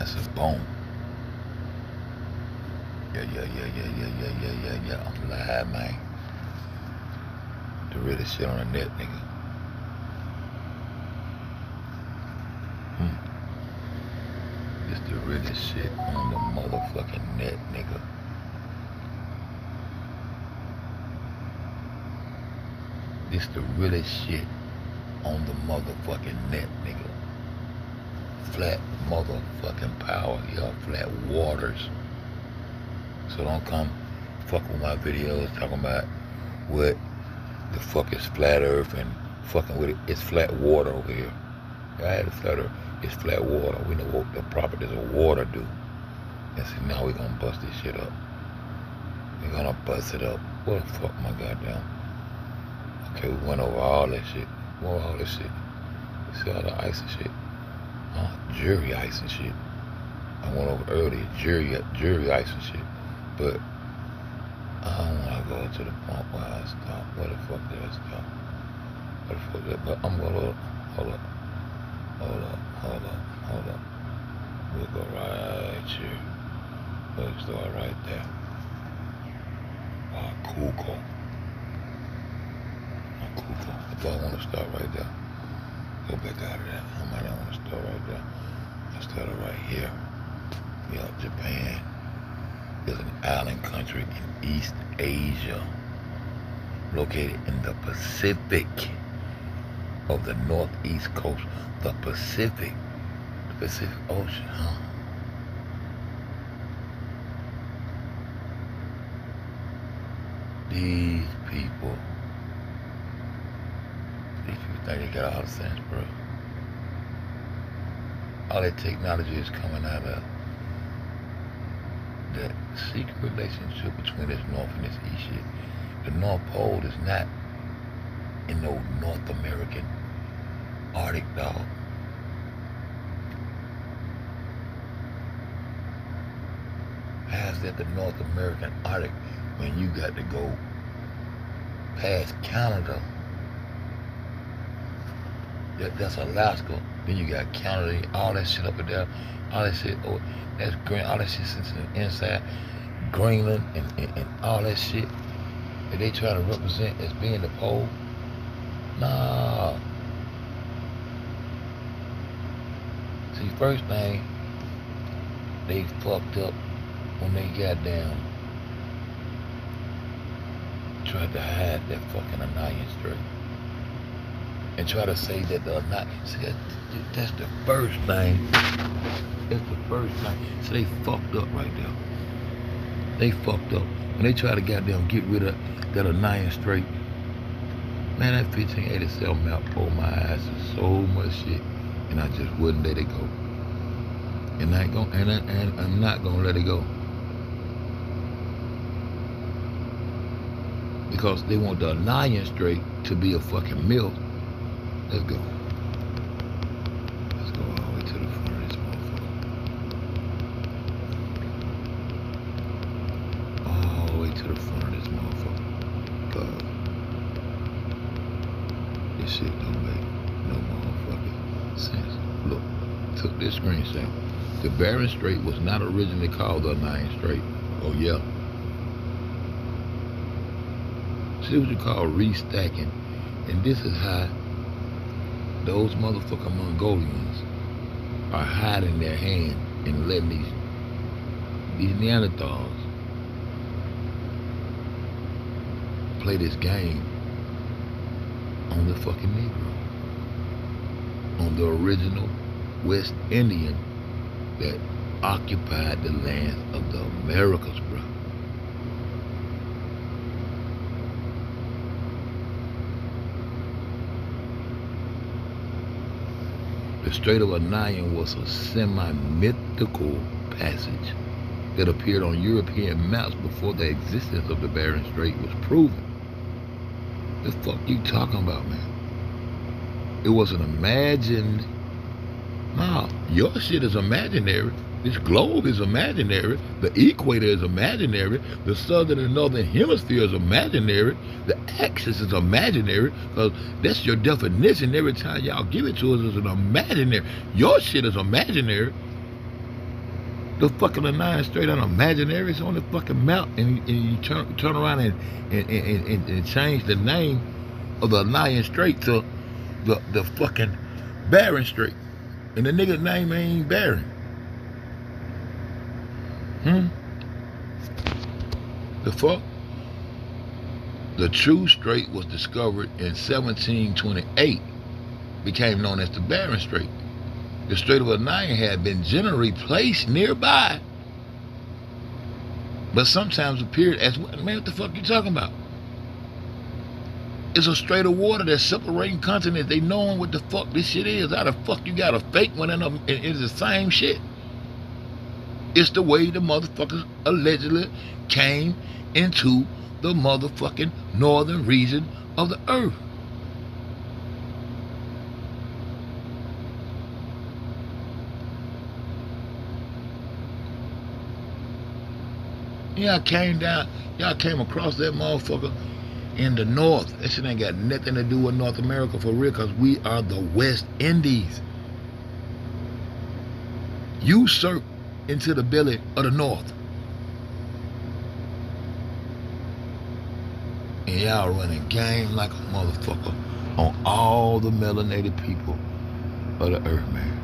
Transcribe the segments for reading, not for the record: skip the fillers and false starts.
That's a bone. Yeah. I'm live, man. The realest shit on the net, nigga. This the realest shit on the motherfucking net, nigga. This the realest shit on the motherfucking net, nigga. Flat motherfucking power, y'all. Flat waters. So don't come fuck with my videos talking about what the fuck is flat earth and fucking with it. It's flat water over here. I had a flat earth. It's flat water. We know what the properties of water do. And see, now we're gonna bust this shit up. We're gonna bust it up. What the fuck, my goddamn. Okay, we went over all that shit. What all this shit? See all the ice and shit? Jury ice and shit. I went over earlier, jury ice and shit. But I don't wanna go to the point where I stop. Where the fuck did I stop? Where the fuck did I, but I'm gonna, hold up. We'll go right here. We'll start right there. Cool. If I want to start right there, go back out of that. I might not want to start right there. I started right here. Yeah, Japan is an island country in East Asia, located in the Pacific of the northeast coast. The Pacific Ocean, huh? These people think they got all the sense, bro. All that technology is coming out of that secret relationship between this North and this East shit. The North Pole is not in no North American Arctic, dog. How's that the North American Arctic when you got to go past Canada? That's Alaska. Then you got Canada, all that shit up and down. All that shit, that's green. All that shit sits inside Greenland and all that shit that they try to represent as being the pole. Nah. See, first thing, they fucked up when they got down. Tried to hide that fucking Annian Strait. And try to say that the see, that's the first thing. That's the first thing. So they fucked up right there. They fucked up. When they try to goddamn get rid of that Annian Strait, man, that 1587 map pulled my eyes to so much shit, and I just wouldn't let it go. And I ain't gonna, and I'm not gonna let it go. Because they want the Annian Strait to be a fucking mill. Let's go. Let's go all the way to the front of this motherfucker. All the way to the front of this motherfucker. God. This shit don't make no motherfucking sense. Look, took this screenshot. The Bering Strait was not originally called the Annian Strait. Oh yeah. See what you call restacking. And this is how those motherfucking Mongolians are hiding their hand and letting these Neanderthals play this game on the fucking Negro, on the original West Indian that occupied the lands of the Americas, bro. The Strait of Annian was a semi-mythical passage that appeared on European maps before the existence of the Bering Strait was proven. The fuck you talking about, man? It wasn't imagined. Nah, your shit is imaginary. This globe is imaginary. The equator is imaginary. The southern and northern hemisphere is imaginary. The axis is imaginary, because that's your definition every time y'all give it to us as an imaginary. Your shit is imaginary. The fucking Anaya Strait on imaginary, it's on the fucking map, and you turn around and change the name of the Anaya Strait to the fucking Bering Strait. And the nigga's name ain't Bering. The fuck? The true strait was discovered in 1728, became known as the Bering Strait. The Strait of Anaya had been generally placed nearby, but sometimes appeared as, man, what the fuck you talking about? It's a strait of water that's separating continents. They knowing what the fuck this shit is. How the fuck you got a fake one and it's the same shit? It's the way the motherfuckers allegedly came into the motherfucking northern region of the earth. Y'all came across that motherfucker in the north. That shit ain't got nothing to do with North America for real, because we are the West Indies. Usurp into the belly of the north. And y'all running game like a motherfucker on all the melanated people of the earth, man.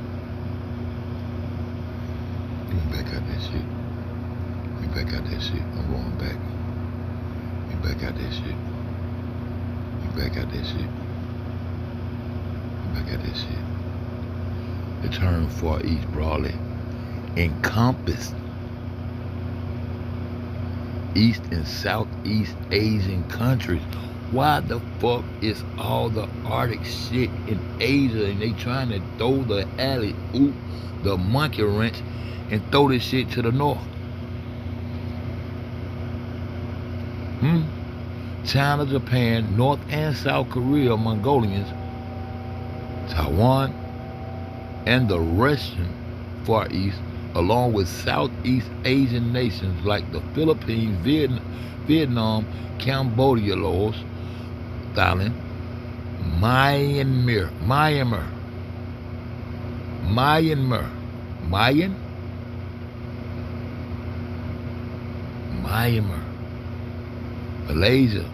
Get me back out that shit. Get me back out that shit. I'm going back. Get me back out that shit. Get me back out that shit. Get me back out that shit. The term Far East broadly encompassed East and Southeast Asian countries. Why the fuck is all the Arctic shit in Asia and they trying to throw the alley-oop, the monkey wrench, and throw this shit to the north? China, Japan, North and South Korea, Mongolians, Taiwan, and the Russian Far East, along with Southeast Asian nations like the Philippines, Vietnam, Cambodia, Laos, Thailand, Myanmar, Malaysia.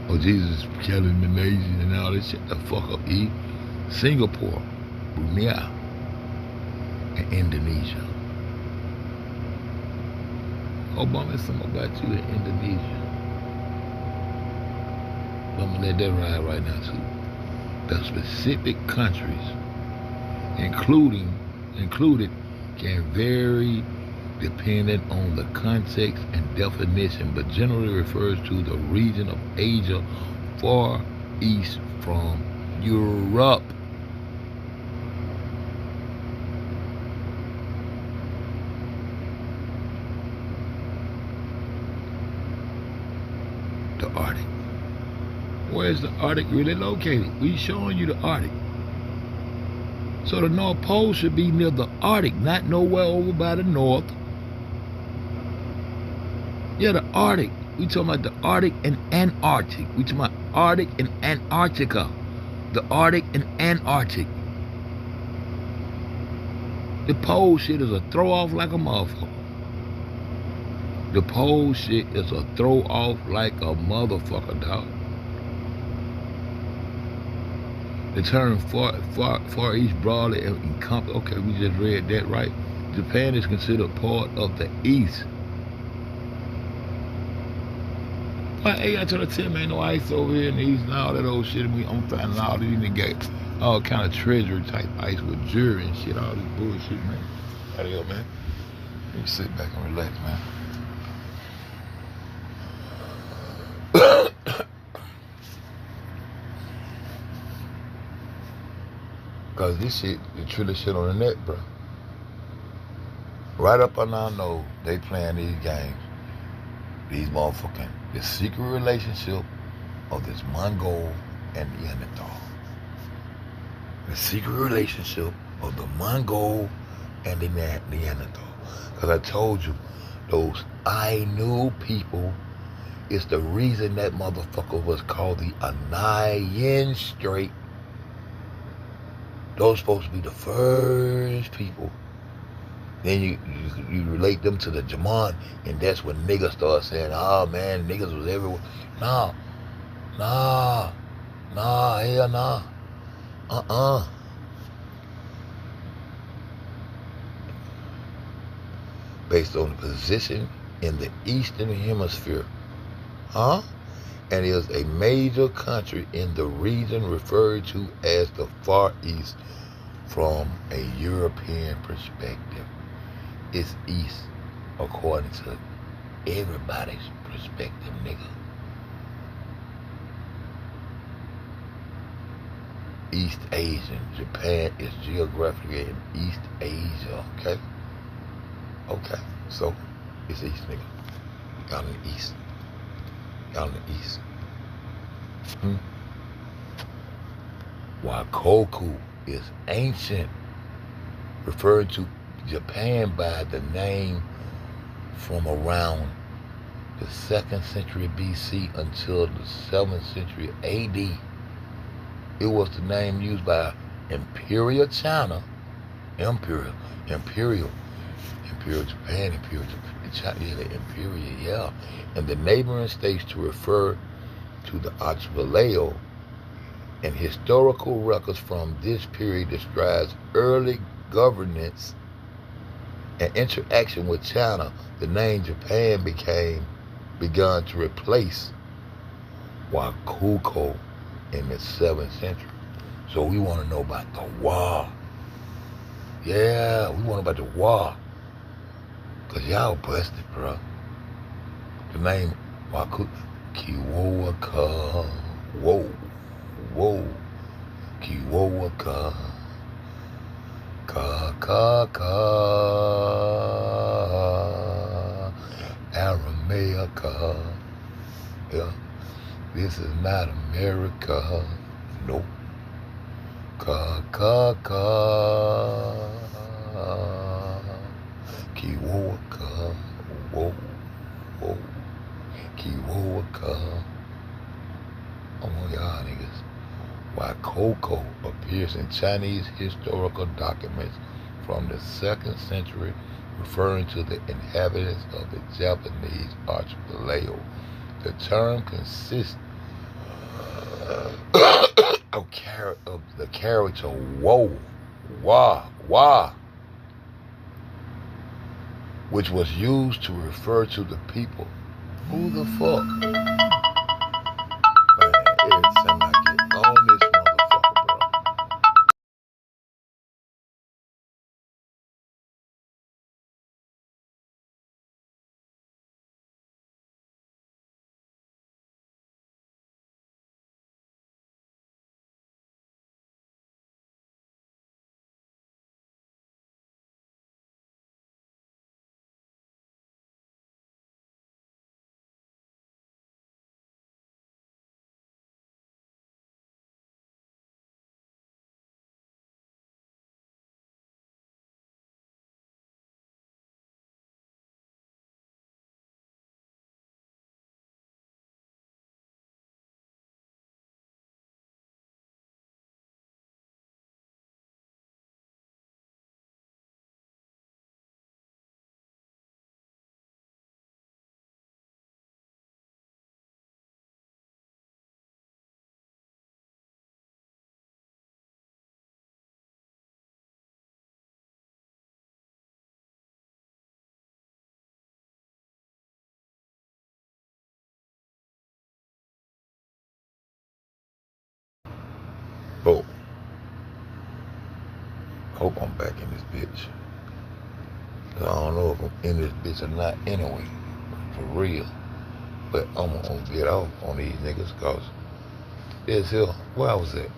Oh Jesus, killing Malaysia and all this shit. The fuck up, E. Singapore, Brunei, and Indonesia. Obama, something about you in Indonesia. But I'm gonna let that ride right now too. The specific countries, included, can vary depending on the context and definition, but generally refers to the region of Asia far east from Europe. The Arctic. Where's the Arctic really located? We showing you the Arctic. So the North Pole should be near the Arctic, not nowhere over by the north. Yeah, the Arctic. We talking about the Arctic and Antarctic. We talking about Arctic and Antarctica. The Arctic and Antarctic. The pole shit is a throw off like a motherfucker. The pole shit is a throw off like a motherfucker, dog. The term Far East broadly encompass. Okay, we just read that, right? Japan is considered part of the East. Like, hey, I told her, Tim, ain't no ice over here in the East and all that old shit. I'm finding all these niggas all kind of treasure type ice with jewelry and shit, all this bullshit, man. Out of here, man. Let me sit back and relax, man. Cause this shit, the truly shit on the net, bro. Right up on our nose, they playing these games. These motherfucking, the secret relationship of this Mongol and Neanderthal. The secret relationship of the Mongol and the Neanderthal. Cause I told you, those Ainu people is the reason that motherfucker was called the Anayan Strait. Those supposed to be the first people Then you relate them to the Jamon, and that's when niggas start saying, oh man, niggas was everywhere. Nah, nah, nah, hell nah. Based on the position in the Eastern Hemisphere. Huh? And is a major country in the region referred to as the Far East from a European perspective. It's East according to everybody's perspective, nigga. East Asian. Japan is geographically in East Asia, okay? Okay, so it's East, nigga. Y'all in the East. Y'all in the East. Wakoku is ancient, referring to Japan by the name from around the 2nd century BC until the 7th century AD. It was the name used by Imperial China, Imperial Japan, Imperial China, yeah, the Imperial, yeah, and the neighboring states to refer to the archipelago. And historical records from this period describes early governance and interaction with China. The name Japan begun to replace Wakuko in the 7th century. So we want to know about the Wa. Yeah, we want to know about the Wa. Because y'all busted, bro. The name Wakuko. Kiwowaka. Whoa. Whoa. Kiwowaka. Ka. Aramaica. Yeah. This is not America. Nope. Ka. Kiwowaka. Whoa. Kiwowaka. Oh, y'all niggas. Waikoko appears in Chinese historical documents from the 2nd century, referring to the inhabitants of the Japanese archipelago. The term consists of the character wo, wa, which was used to refer to the people. Who the fuck? Man, every time I get on this motherfucker, bro. Oh, hope I'm back in this bitch. I don't know if I'm in this bitch or not anyway, for real. But I'm gonna get off on these niggas cause it's here. Where was it?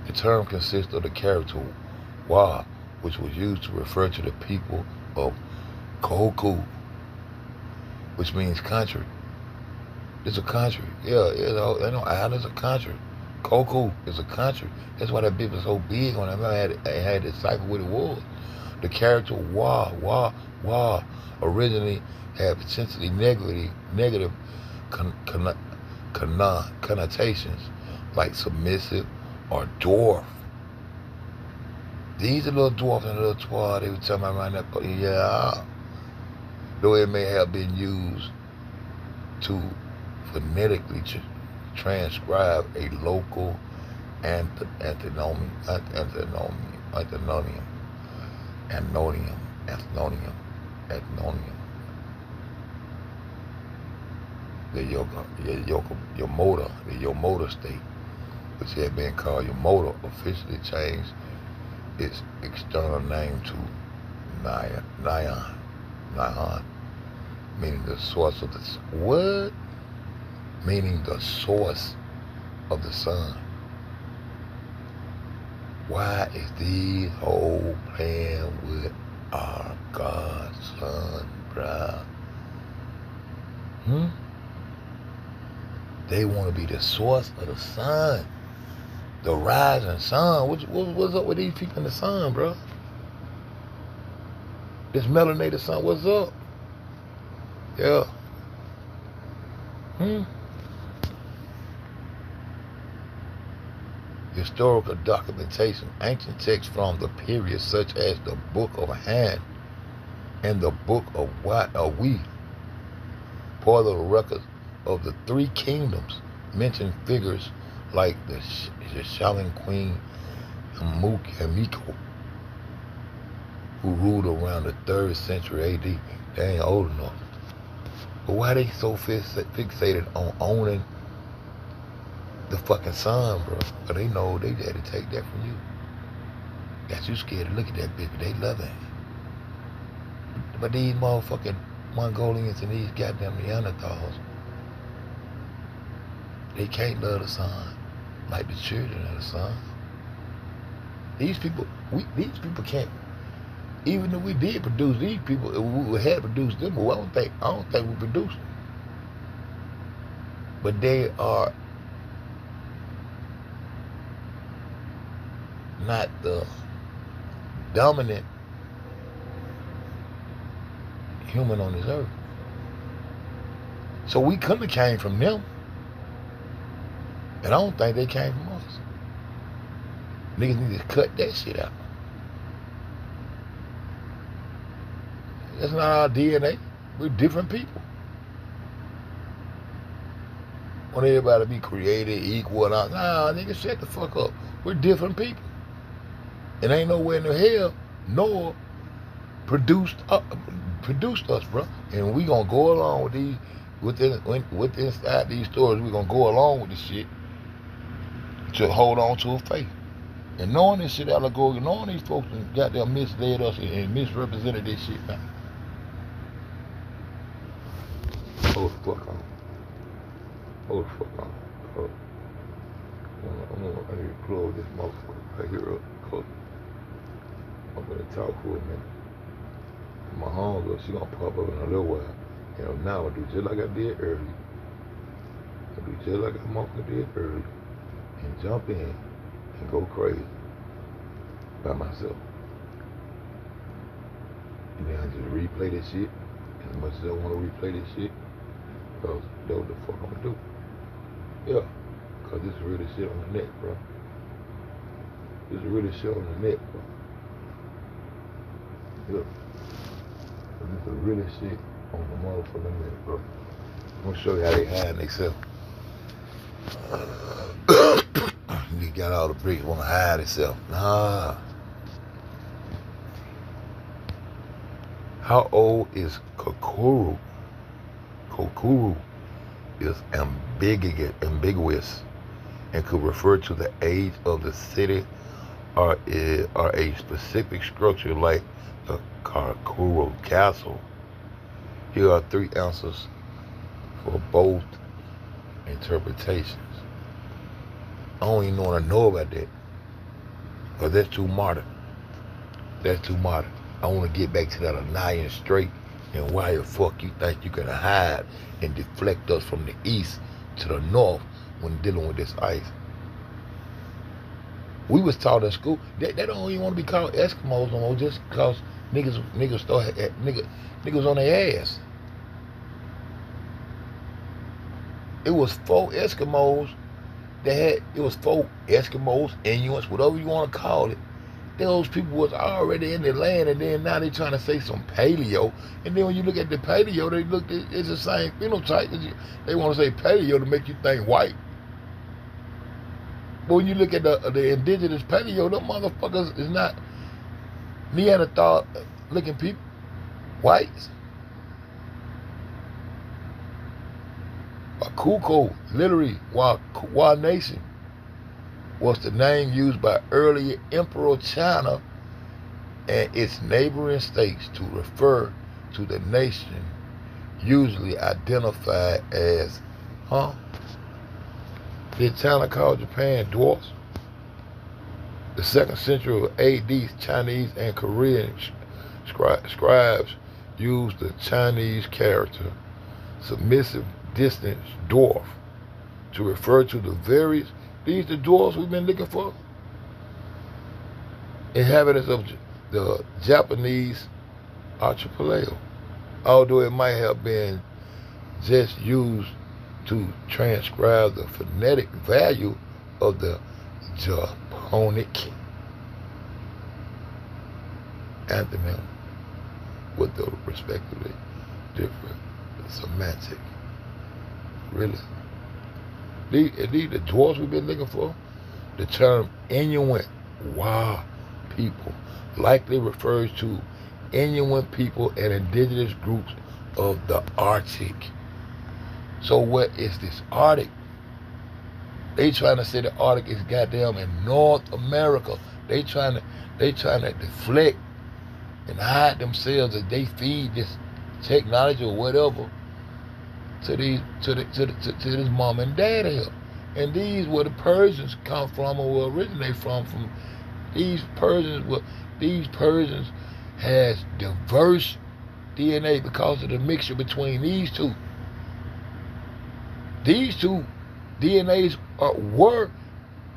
The term consists of the character wa, which was used to refer to the people of Koku, which means country. It's a country. Yeah, island is a country. Koku is a country. That's why that bitch was so big when I had to decipher what it was. The character wa originally had potentially negative connotations like submissive or dwarf. These are little dwarfs and little twar, they were talking about around that, yeah. Though it may have been used to phonetically transcribe a local antinomium, your motor state, which had been called your motor, officially changed its external name to Nyan, meaning the source of the what? Meaning the source of the sun. Why is these hoes playing with our God's son, bruh? They want to be the source of the sun, the rising sun. What's up with these people in the sun, bro? This melanated sun, what's up? Yeah. Historical documentation, ancient texts from the period such as the Book of Han and the Book of What Are We, part of the records of the three kingdoms, mention figures like the Shaolin Queen Miko, who ruled around the 3rd century AD. They ain't old enough. But why they so fixated on owning the fucking sun, bro? But they know they had to take that from you. Got you scared to look at that bitch, but they love it. But these motherfucking Mongolians and these goddamn Neanderthals, they can't love the sun like the children of the sun. These people can't. Even if we did produce these people, if we had produced them, well, I don't think we produced them. But they are not the dominant human on this earth. So we couldn't have came from them. And I don't think they came from us. Niggas need to cut that shit out. That's not our DNA. We're different people. Want everybody to be created, equal, and all. Nah, nigga, shut the fuck up. We're different people. And ain't nowhere in the hell Noah produced us, bro. And we gonna go along with these, with inside these stories. We gonna go along with this shit to hold on to a faith. And knowing this shit allegory, knowing these folks goddamn misled us and misrepresented this shit, man. Hold the fuck on. Hold the fuck on. I need to close this motherfucker right here up. Cause I'm gonna talk for a minute. My homegirl, she gonna pop up in a little while. You know, now I do just like I did early. I do just like I motherfucker did early. And jump in and go crazy by myself. And then I just replay this shit as much as I want to replay this shit. Because that's what the fuck I'm gonna do. Yeah. Because this is really shit on the net, bro. This is really shit on the net, bro. Yeah. This is really shit on the motherfucking net, bro. I'm gonna show you how they hide themselves. You got all the bricks, wanna hide itself. Nah. How old is Kokuru? Kokuru is ambiguous and could refer to the age of the city or a specific structure like the Kokuru Castle. Here are 3 answers for both interpretations. I don't even want to know about that, because that's too modern. That's too modern. I want to get back to that Annian Strait and why the fuck you think you can hide and deflect us from the east to the north when dealing with this ice. We was taught in school, they don't even want to be called Eskimos no more just because niggas on their ass. It was 4 Eskimos that had, it was 4 Eskimos, Inuits, whatever you want to call it, those people was already in the land, and then now they trying to say some paleo. And then when you look at the paleo, they look, it's the same phenotype. They want to say paleo to make you think white. But when you look at the indigenous paleo, them motherfuckers is not Neanderthal looking people, whites. Wakuko, literally, Wa Nation, was the name used by early Emperor China and its neighboring states to refer to the nation usually identified as, Did China call Japan dwarfs? The 2nd century of AD, Chinese and Korean scribes used the Chinese character submissive distance dwarf to refer to the various, these the dwarfs we've been looking for, inhabitants of the Japanese archipelago, although it might have been just used to transcribe the phonetic value of the Japonic antonym with the respectively different semantic. Really? These the dwarfs we've been looking for? The term Inuit, people, likely refers to Inuit people and indigenous groups of the Arctic. So what is this Arctic? They trying to say the Arctic is goddamn in North America. They trying to deflect and hide themselves as they feed this technology or whatever to this mom and dad here. And these where the Persians come from or originate from these Persians has diverse DNA because of the mixture between these two. These two DNAs were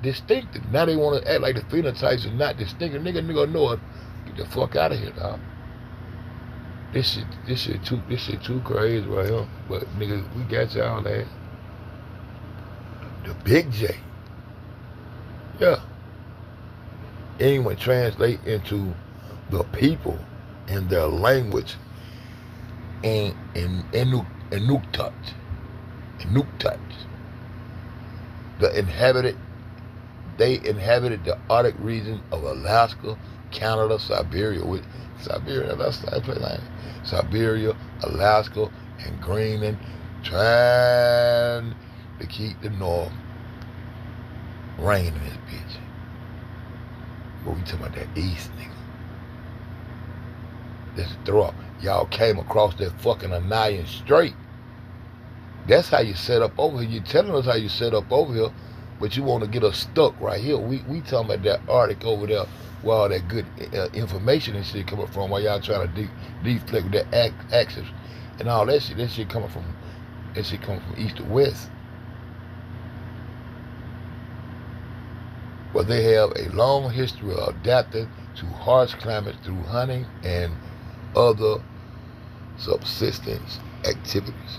distinctive. Now they want to act like the phenotypes are not distinctive. Nigga know it. Get the fuck out of here, dog. This shit too crazy right here. But nigga, we got y'all there. The Big J. Yeah. Anyone translate into the people in their language in Inuktut. They inhabited the Arctic region of Alaska, Canada, Siberia, Siberia, Alaska, and Greenland, trying to keep the North raining this bitch. But we talking about that East, nigga. This is throw up. Y'all came across that fucking Anian Strait. That's how you set up over here. You telling us how you set up over here, but you want to get us stuck right here. We talking about that Arctic over there, where all that good information and shit coming from, while y'all trying to deflect with that axis and all that shit. That shit coming from east to west. But they have a long history of adapting to harsh climates through hunting and other subsistence activities.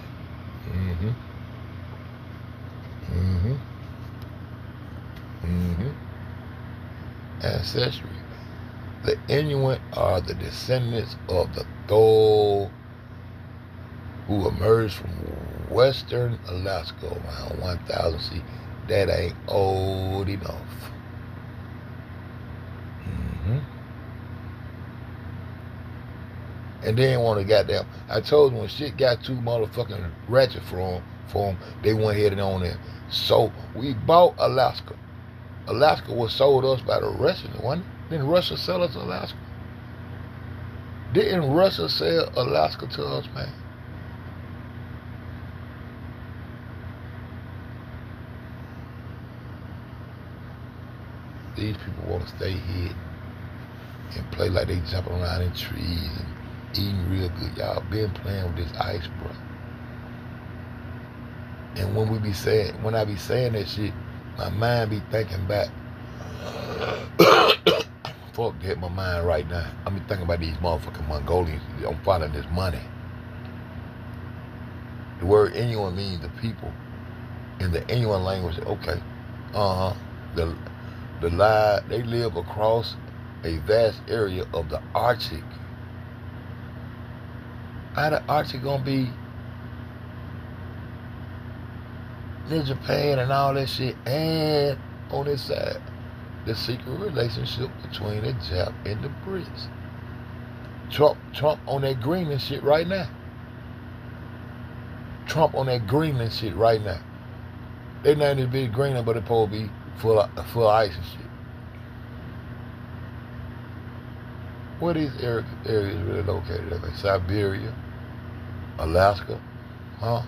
Ancestry. The Inuit are the descendants of the Thule who emerged from western Alaska around 1000 CE. That ain't old enough. And they ain't want to goddamn. I told them when shit got too motherfucking ratchet for them, they went ahead and on there. So we bought Alaska. Alaska was sold us by the Russians, wasn't it? Didn't Russia sell us Alaska? Didn't Russia sell Alaska to us, man? These people want to stay hid and play like they jumping around in trees and eating real good. Y'all been playing with this ice, bro. And when I be saying that shit, my mind be thinking back. Fuck that, my mind right now. I be thinking about these motherfucking Mongolians. I'm finding this money. The word Inuit means the people. In the Inuit language, okay. They live across a vast area of the Arctic. How the Arctic gonna be in Japan and all that shit, and on this side, the secret relationship between the Jap and the Brits. Trump on that Greenland shit right now. Trump on that Greenland shit right now. They named it big Greenland, but it supposed to be full of ice and shit. Where these areas really located at? Like Siberia, Alaska, huh?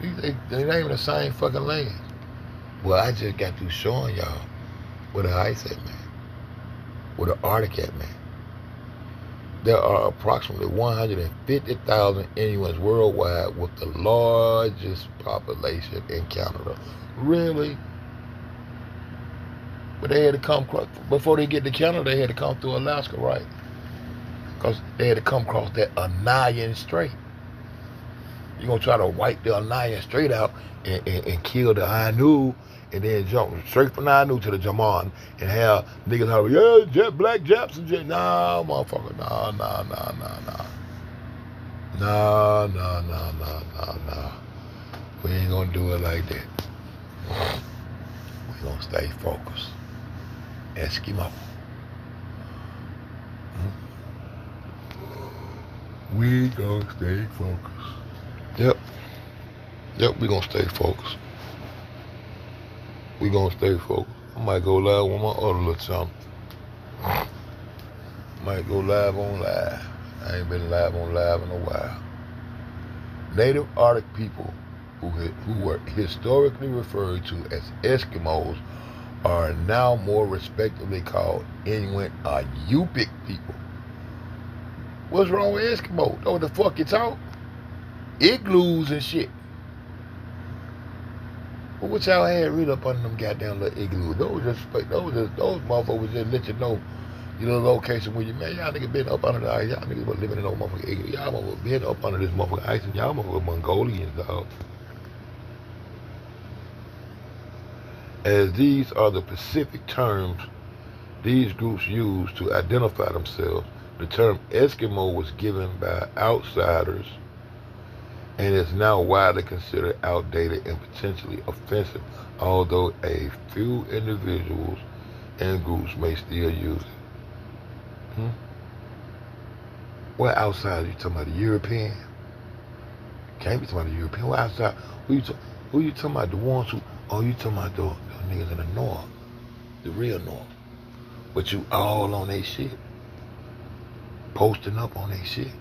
They ain't even the same fucking land. Well, I just got through showing y'all where the ice at, man. Where the Arctic at, man. There are approximately 150,000 Inuits worldwide, with the largest population in Canada. Really? But they had to come, before they get to Canada, they had to come through Alaska, right? Because they had to come across that Onion Strait. You're going to try to wipe the Onion Strait out and kill the Ainu, and then jump straight from the Ainu to the Jaman and have niggas holler, yeah, black Japs and shit. Nah, motherfucker, nah. Nah. We ain't going to do it like that. We going to stay focused. Eskimo. We going to stay focused. Yep, we gonna stay focused. We gonna stay focused. I might go live on my other little channel. Might go live on live. I ain't been live on live in a while. Native Arctic people who were historically referred to as Eskimos are now more respectively called Inuit or Yupik people. What's wrong with Eskimo? Know what the fuck you talk? Igloos and shit. But what y'all had read up under them goddamn little igloos? Those motherfuckers was just let you know your little location where you, man, y'all niggas been up under the ice. Y'all niggas was living in those motherfucking igloos. Y'all motherfuckers been up under this motherfucking ice, and y'all motherfuckers Mongolians, dog. As these are the specific terms these groups use to identify themselves, the term Eskimo was given by outsiders and is now widely considered outdated and potentially offensive, although a few individuals and groups may still use it. What outside are you talking about? The European? Can't be talking about the European. What outside? Who you talking about? The ones who? Oh, you talking about the niggas in the north, the real north. But you all on they shit, posting up on they shit.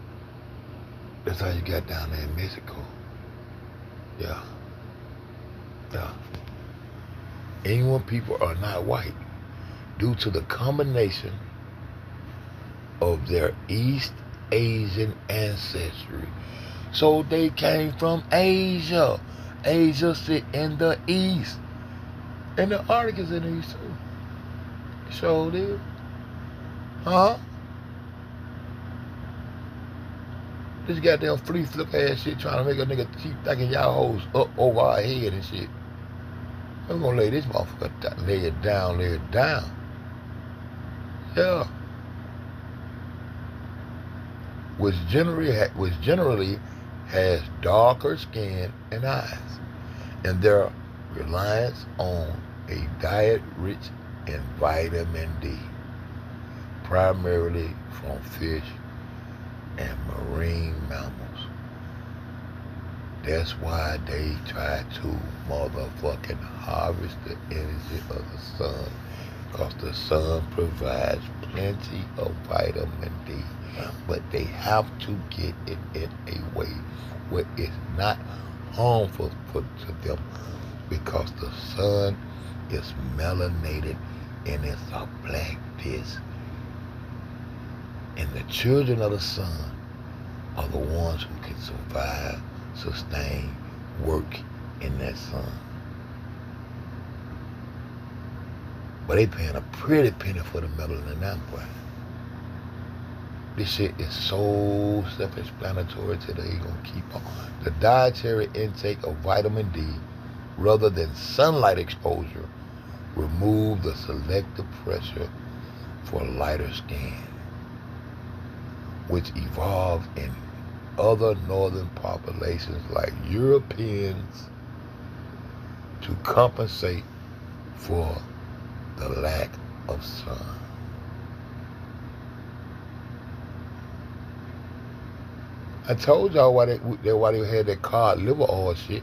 That's how you got down there in Mexico. Yeah. Inuit people are not white due to the combination of their East Asian ancestry. So they came from Asia. Asia sit in the East. And the Arctic is in the East too. So did. This goddamn flea flip ass shit trying to make a nigga keep thinking y'all hoes up over our head and shit. I'm gonna lay this motherfucker lay it down. Yeah. Which generally has darker skin and eyes, and their reliance on a diet rich in vitamin D, primarily from fish and marine mammals. That's why they try to motherfucking harvest the energy of the sun, because the sun provides plenty of vitamin D, but they have to get it in a way where it's not harmful to them, because the sun is melanated and it's a black disc. And the children of the sun are the ones who can survive, sustain, work in that sun. But they paying a pretty penny for the melanin now, boy. This shit is so self-explanatory today, gonna keep on. The dietary intake of vitamin D, rather than sunlight exposure, remove the selective pressure for lighter skin, which evolved in other northern populations like Europeans to compensate for the lack of sun. I told y'all why they had that cod liver oil shit.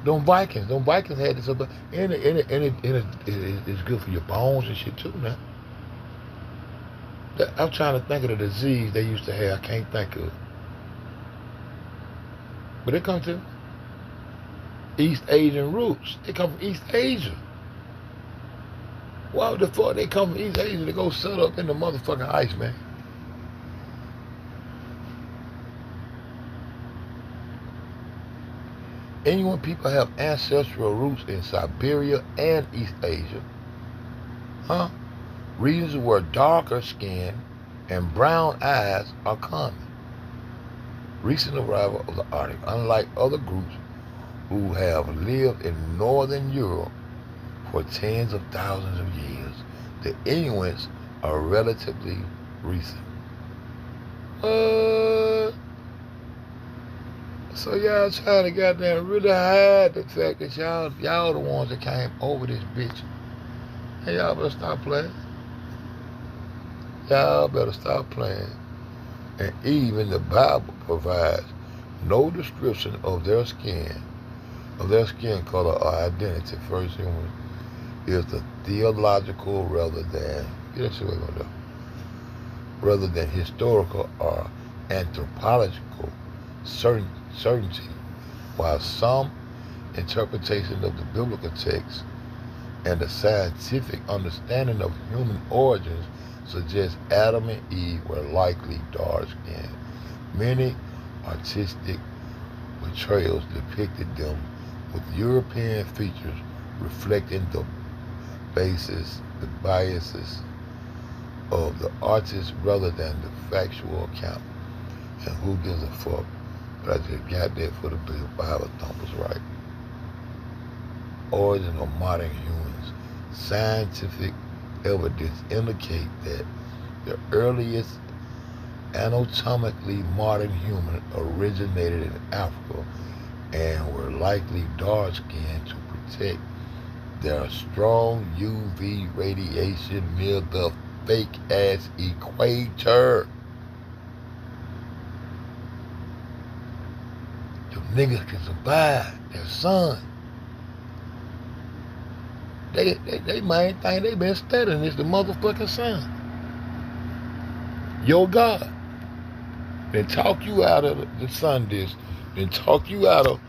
Them Vikings had this up, and it's good for your bones and shit too, man. I'm trying to think of the disease they used to have. I can't think of it. But they come to East Asian roots. They come from East Asia. Why the fuck they come from East Asia to go set up in the motherfucking ice, man? Inuit people have ancestral roots in Siberia and East Asia. Regions where darker skin and brown eyes are common. Recent arrival of the Arctic, unlike other groups who have lived in northern Europe for tens of thousands of years, the Inuits are relatively recent. So y'all trying to goddamn really hide the fact that y'all the ones that came over this bitch. Hey, y'all better stop playing. Y'all better stop playing. And even the Bible provides no description of their skin color or identity. First human is the theological rather than historical or anthropological certainty, while some interpretation of the biblical text and the scientific understanding of human origins suggest Adam and Eve were likely dark-skinned. Many artistic portrayals depicted them with European features reflecting the biases of the artist rather than the factual account. And who gives a fuck? But I just got there for the Bible thumpers, right? Origin of modern humans. Scientific evidence indicate that the earliest anatomically modern human originated in Africa and were likely dark-skinned to protect their strong UV radiation near the fake-ass equator. Them niggas can survive their sun. They main thing they been studying is the motherfucking sun. Your God. Then talk you out of the sun disk. Then talk you out of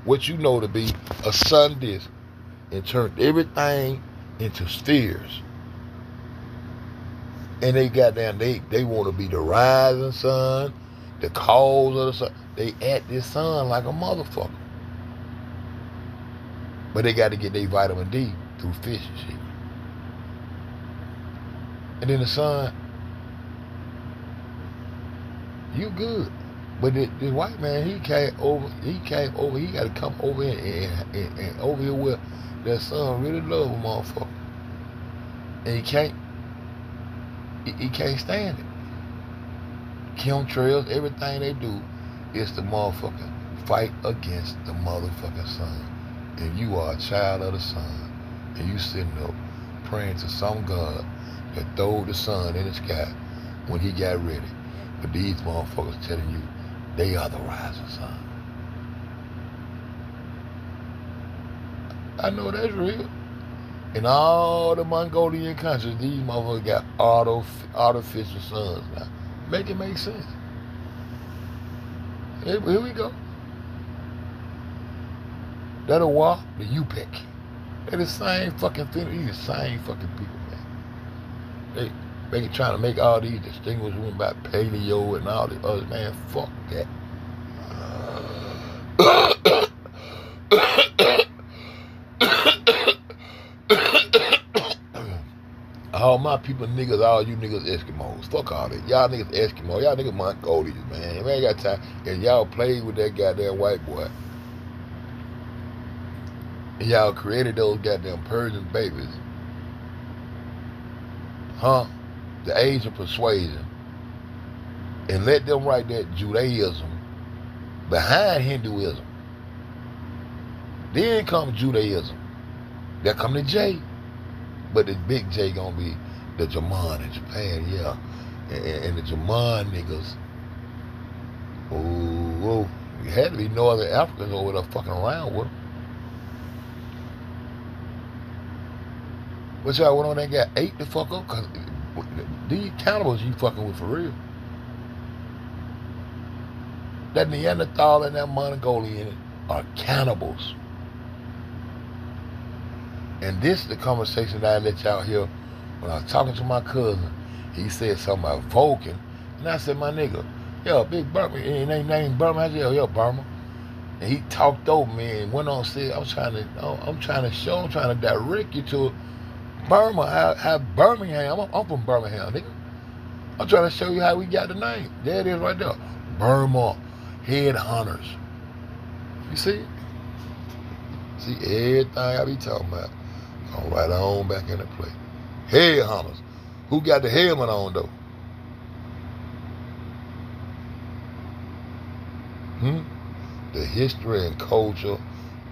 what you know to be a sun disk. And turn everything into spheres. And they want to be the rising sun, the cause of the sun. They at this sun like a motherfucker. But they got to get their vitamin D through fish and shit. And then the sun, you good. But this white man, he came over, he got to come over here and over here where that sun really love a motherfucker. And he can't stand it. Chemtrails, everything they do is the motherfucker fight against the motherfucking sun. And you are a child of the sun. And you sitting up praying to some God that threw the sun in the sky when he got ready. But these motherfuckers telling you they are the rising sun. I know that's real. In all the Mongolian countries, these motherfuckers got artificial suns now. Make it make sense. Here we go. That'll walk the UPEC. They're the same fucking thing. These the same fucking people, man. They trying to make all these distinguishments about paleo and all the others, man. Fuck that. All my people niggas, all you niggas Eskimos. Fuck all that. Y'all niggas Eskimo. Y'all niggas Mongolians, man. Man, ain't got time. And y'all played with that goddamn white boy. And y'all created those goddamn Persian babies. huh? The age of persuasion, and let them write that Judaism behind Hinduism. Then comes Judaism. That come the J. But the big J gonna be the German in Japan, yeah. And the German niggas, oh, it had to be Northern Africans over there fucking around with them. But y'all went on there and got ate the fuck up, cause these cannibals you fucking with for real. That Neanderthal and that Mongolian are cannibals. And this is the conversation that I let y'all hear when I was talking to my cousin. He said something about Vulcan. And I said, my nigga, yo, Big Burma, ain't named Burma. I said, yo, Burma. And he talked over me and went on and said, I'm trying to direct you to Burma, how Birmingham. I'm from Birmingham, nigga. I'm trying to show you how we got the name. There it is right there. Burma Headhunters. You see it? See everything I be talking about. Going right on back into play. Headhunters. Who got the helmet on though? The history and culture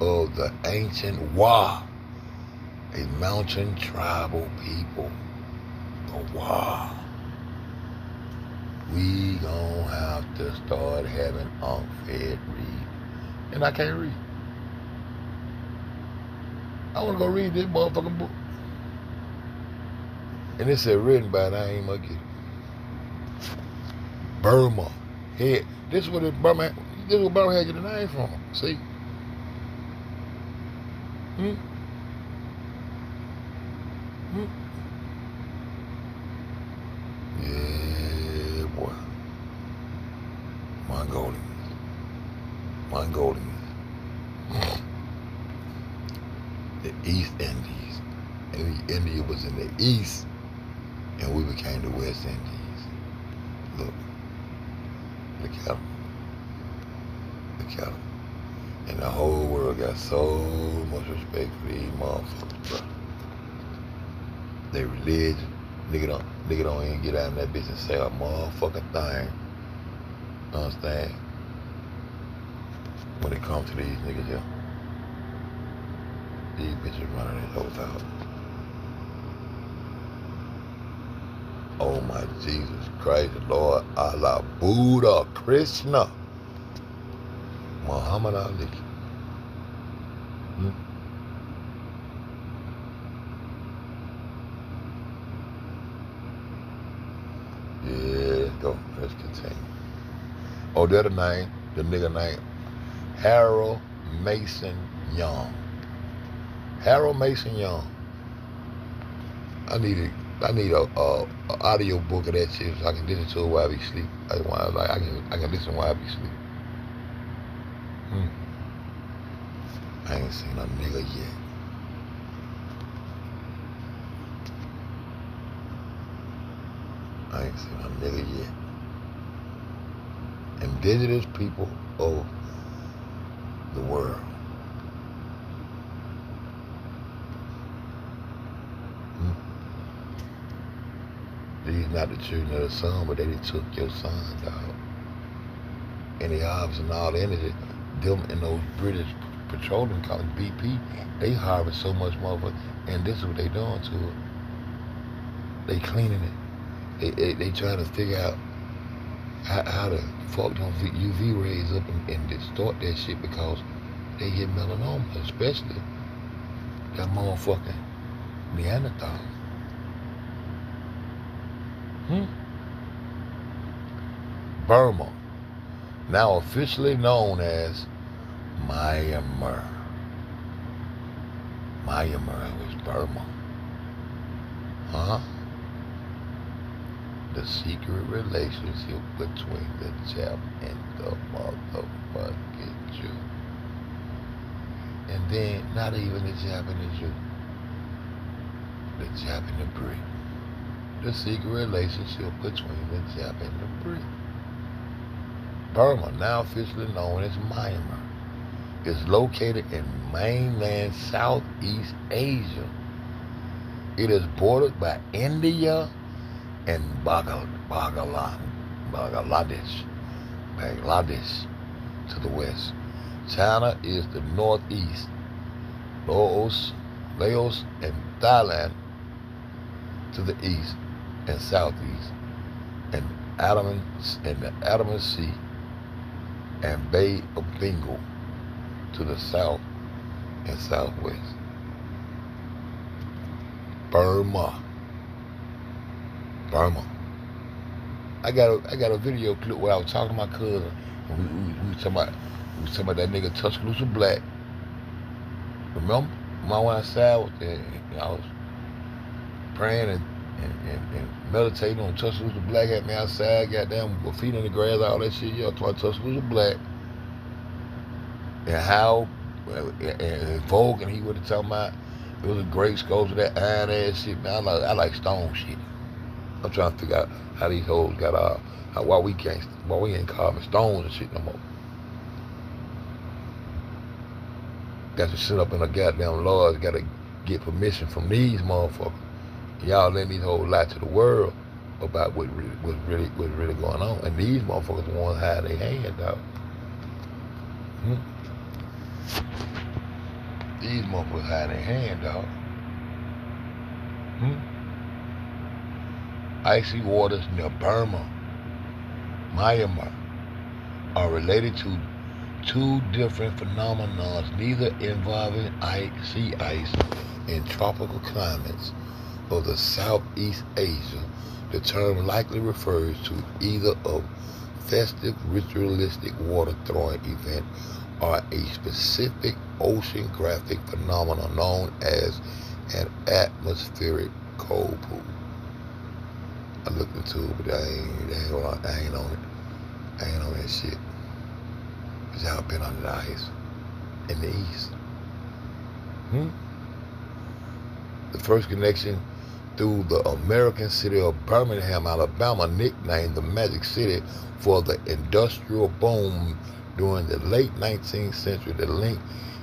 of the ancient Wa, a mountain tribal people. The Wa. We gonna have to start having Fed read. And I can't read. I wanna go read this motherfucking book. And it said written by, and I ain't gonna get it. Burma. Head. This is where Burma had get the name from. See? Yeah, boy. Mongolians. The East Indies. And India was in the East, and we became the West Indies. Look at them. Look at them. And the whole world got so much respect for these motherfuckers, bro. Their religion, nigga don't even get out in that bitch and say a motherfucking thing. Understand? When it comes to these niggas, yeah. These bitches running this whole time. Oh my Jesus Christ, Lord, Allah, Buddha, Krishna, Muhammad Ali. Yeah, let's go. Let's continue. Oh, the other name, the nigga name, Harold Mason Young. Harold Mason Young. I need a audio book of that shit so I can listen to it while I be asleep. I can listen while I be asleep. I ain't seen a nigga yet. I ain't seen a nigga yet. Indigenous people of the world. These not the children of the sun, but they took your son, dog. And the ops and all the energy, them and those British petroleum companies, BP, they harvest so much motherfucker, and this is what they doing to it. They cleaning it. They trying to figure out how to fuck them UV rays up and distort that shit because they get melanoma, especially that motherfucking Neanderthal. Burma, now officially known as Myanmar. Myanmar was Burma. The secret relationship between the Jap and the motherfucking Jew. And then, not even the Jap and the Jew. The Jap and the Brit. The secret relationship between the Jap and the Brit. Burma, now officially known as Myanmar, is located in mainland Southeast Asia It is bordered by India and Bangladesh to the west. China is the northeast. Laos and Thailand to the east and southeast, and the Andaman Sea and Bay of Bengal to the south and southwest. Burma. I got a video clip where I was talking to my cousin. And we was talking about that nigga Tuscaloosa Black. Remember? I went outside and I was praying and meditating on Tuscaloosa Black. Had me outside, goddamn, with feet in the grass, all that shit. Yeah, talking Tuscaloosa Black. And how, and Vogue, and he was talking about it was a great sculpture, that iron ass shit. Man, I like stone shit. I'm trying to figure out how these hoes got why we ain't carving stones and shit no more. Got to sit up in a goddamn lodge, got to get permission from these motherfuckers. Y'all letting these hoes lie to the world about what's really going on. And these motherfuckers the ones hide their hand, dog. These motherfuckers hide their hand, dog. Icy waters near Burma, Myanmar, are related to two different phenomena, neither involving sea ice in tropical climates of the Southeast Asia. The term likely refers to either a festive ritualistic water throwing event or a specific oceanographic phenomenon known as an atmospheric cold pool. I looked into it, but I ain't on it. I ain't on that shit. Cause y'all been under the ice in the east. The first connection through the American city of Birmingham, Alabama, nicknamed the Magic City for the industrial boom during the late 19th century. The link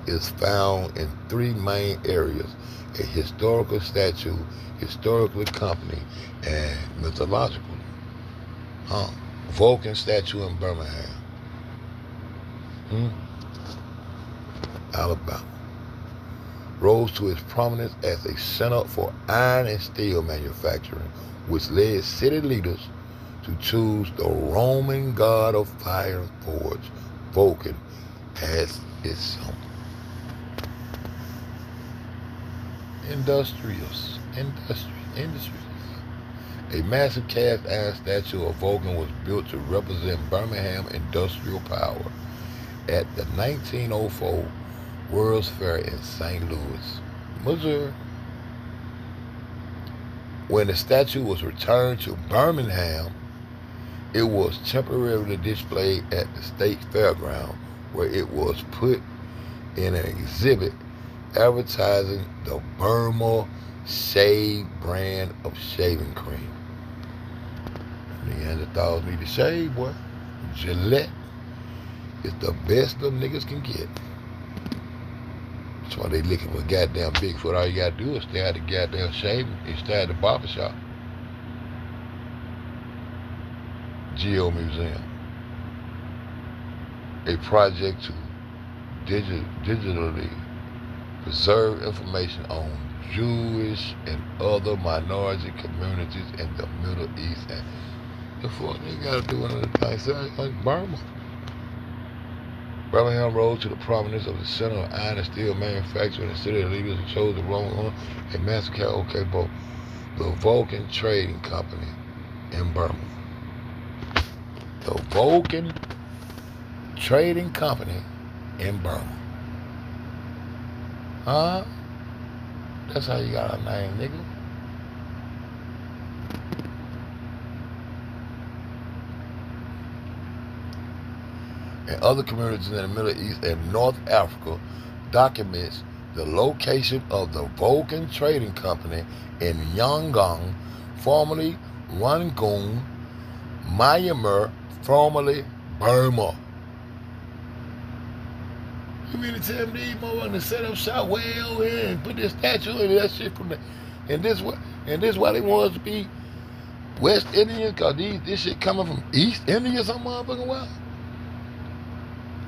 is found in three main areas: a historical statue, historical company, and mythological. Vulcan statue in Birmingham, Alabama, rose to its prominence as a center for iron and steel manufacturing, which led city leaders to choose the Roman god of fire and forge, Vulcan, as its symbol. Industries. A massive cast iron statue of Vulcan was built to represent Birmingham industrial power at the 1904 World's Fair in St. Louis, Missouri. When the statue was returned to Birmingham, it was temporarily displayed at the state fairground, where it was put in an exhibit advertising the Burma Shave brand of shaving cream. Neanderthals need to shave, boy. Gillette is the best them niggas can get. That's why they looking for goddamn Bigfoot. All you gotta do is stay at the goddamn shaving and stay at the barbershop. Geo Museum, a project to digitally preserve information on Jewish and other minority communities in the Middle East. And the fuck they gotta do another thing, like Burma. Birmingham rose to the prominence of the center of iron and steel manufacturing. The city leaders chose the Roman and massacred the Vulcan Trading Company in Burma. The Vulcan Trading Company in Burma. That's how you got our name, nigga. And other communities in the Middle East and North Africa documents the location of the Vulcan Trading Company in Yangon, formerly Rangoon, Myanmar, formerly Burma. You mean to tell me these motherfuckers set up shop way over here and put this statue and that shit from the And this why they want us to be West Indians, cause this shit coming from East India some motherfucking while.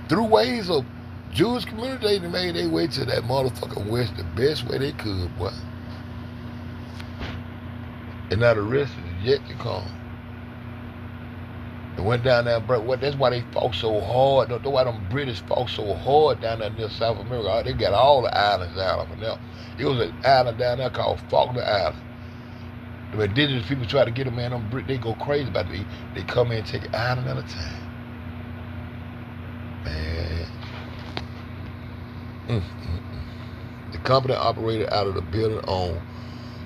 Through ways of Jewish community, they made their way to that motherfucking West the best way they could, boy. And now the rest is yet to come. They went down there, bro. That's why they fought so hard. That's why them British fought so hard down there near South America. They got all the islands out of there. It was an island down there called Falkland Island. The indigenous people try to get them, man. Them they go crazy about it. They come in and take an island at a time. Man. The company operated out of the building on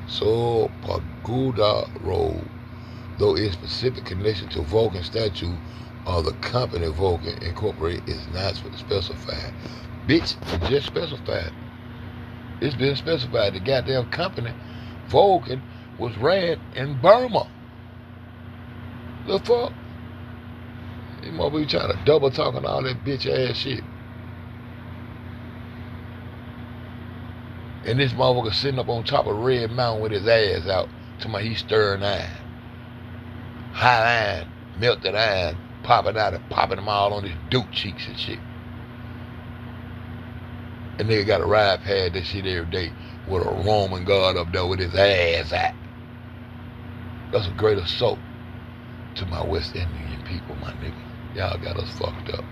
Sol Pagoda Road, though its specific connection to Vulcan statue of the company Vulcan Incorporated is not specified. Bitch, it's just specified. It's been specified. The goddamn company Vulcan was ran in Burma. The fuck? These motherfuckers trying to double talk on all that bitch ass shit. And this motherfucker sitting up on top of Red Mountain with his ass out, talking about he's stirring iron. High iron, melted iron, popping out and popping them all on his duke cheeks and shit. And nigga got a ride past that shit every day with a Roman god up there with his ass out. That's a great assault to my West Indian people, my nigga. Y'all got us fucked up.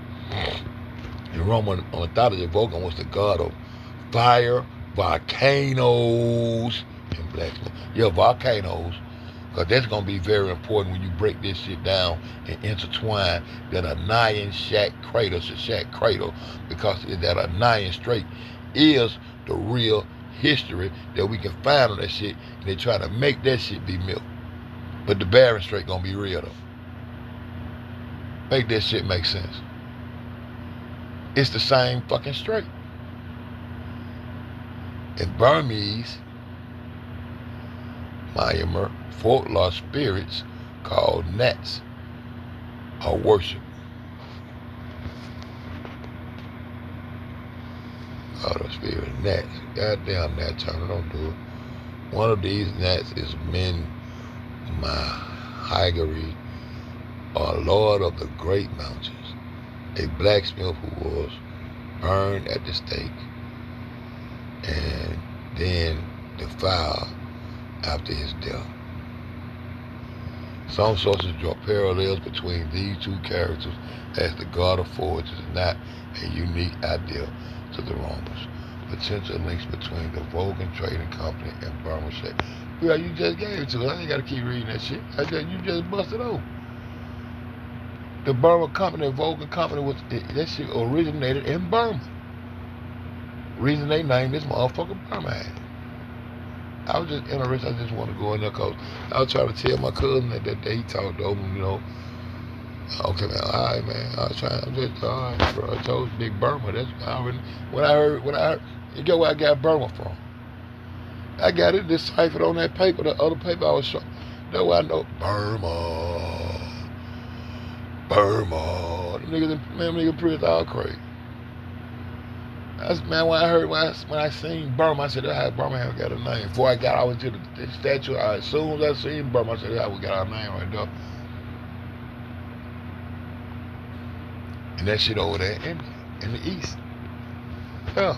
And Roman mythology, Vulcan was the god of fire, volcanoes, and blacksmith. Yeah, volcanoes. Because that's going to be very important when you break this shit down and intertwine that Anian Shack crater, because that Anian Strait is the real history that we can find on that shit, and they try to make that shit be milk. But the Bering Strait going to be real, though. Make that shit make sense. It's the same fucking strait. In Burmese, Myanmar, folklore spirits called Nats are worshipped. Oh, the spirit Nats. Goddamn Nat Turner, don't do it. One of these Nats is Men Mahagari, or Lord of the Great Mountains, a blacksmith who was burned at the stake and then defiled after his death. Some sources draw parallels between these two characters, as the god of forge is not a unique idea to the Romans. Potential links between the Vulcan Trading Company and Burma Shack. Yeah, you just gave it to us. I ain't got to keep reading that shit. You just busted open. The Burma Company, Vulcan Company, that shit originated in Burma. Reason they named this motherfucker Burma. I was just interested. I just want to go in there because I was trying to tell my cousin that day he talked over him, you know. Okay, man, all right, man. I was trying. I'm just all right, bro. I told Big Burma. That's when I heard. You get where I got Burma from? I got it deciphered on that paper, the other paper I was showing. That's why I know Burma. The nigga prison all crazy. That's, man, when I seen Burma, I said, that's how Burma got a name. Before I got over to the statue, as soon as I seen Burma, I said, that's how we got our name right there. And that shit over there in the east. Yeah.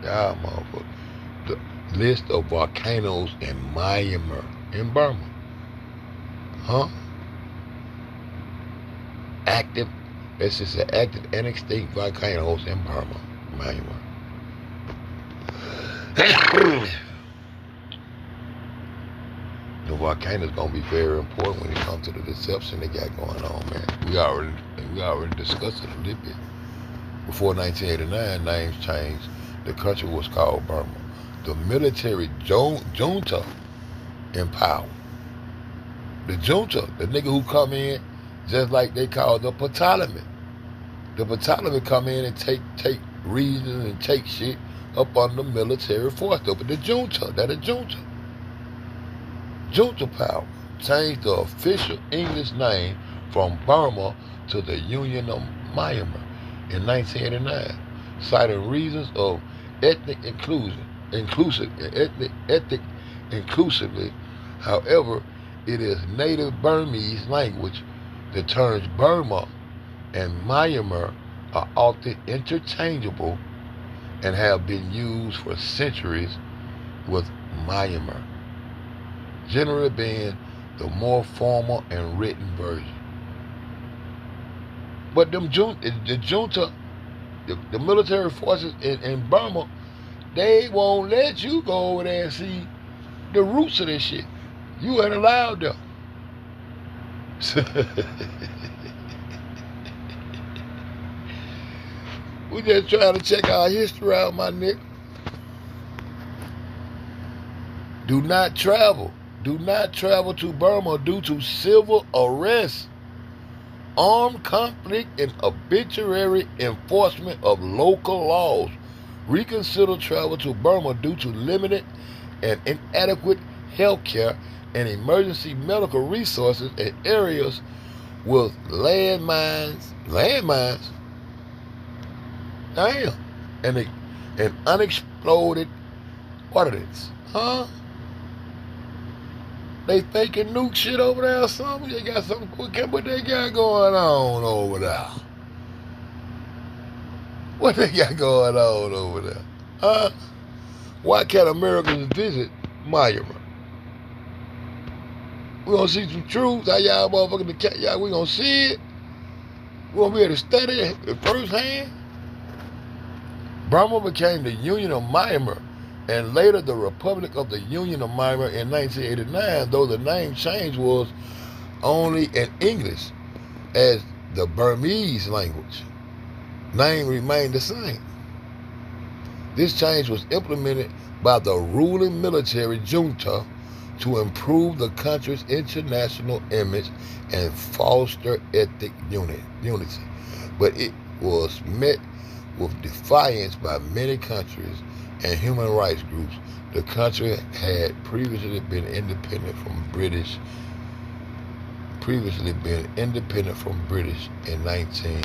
Yeah, motherfucker. The list of volcanoes in Myanmar, in Burma. Huh? Active. This is an active and extinct volcanoes in Burma, Myanmar. The volcanoes gonna be very important when it comes to the deception they got going on, man. We already discussed it a little bit. Before 1989, names changed. The country was called Burma. The military junta in power. The junta, the nigga who come in just like they call the Ptolemy. The Ptolemy come in and take reasons and take shit up on the military force. But the junta, that a junta. Junta power changed the official English name from Burma to the Union of Myanmar in 1989, citing reasons of ethnic inclusion. ethnic inclusively. However, it is native Burmese language. The terms Burma and Myanmar are often interchangeable and have been used for centuries, with Myanmar generally being the more formal and written version. But the junta, the military forces in Burma, they won't let you go over there and see the roots of this shit. You ain't allowed them. We just trying to check our history out, my nigga. Do not travel. Do not travel to Burma due to civil arrest, armed conflict, and arbitrary enforcement of local laws. Reconsider travel to Burma due to limited and inadequate health care and emergency medical resources in areas with landmines. Damn. And unexploded ordnance. Huh? They faking nuke shit over there or something? They got something quick. What they got going on over there? What they got going on over there? Huh? Why can't Americans visit Myanmar? We gonna see some truth. How y'all motherfucking y'all, we gonna see it. We gonna be able to study it firsthand. Burma became the Union of Myanmar and later the Republic of the Union of Myanmar in 1989, though the name change was only in English, as the Burmese language name remained the same. This change was implemented by the ruling military junta to improve the country's international image and foster ethnic unity. But it was met with defiance by many countries and human rights groups. The country had previously been independent from British in 19.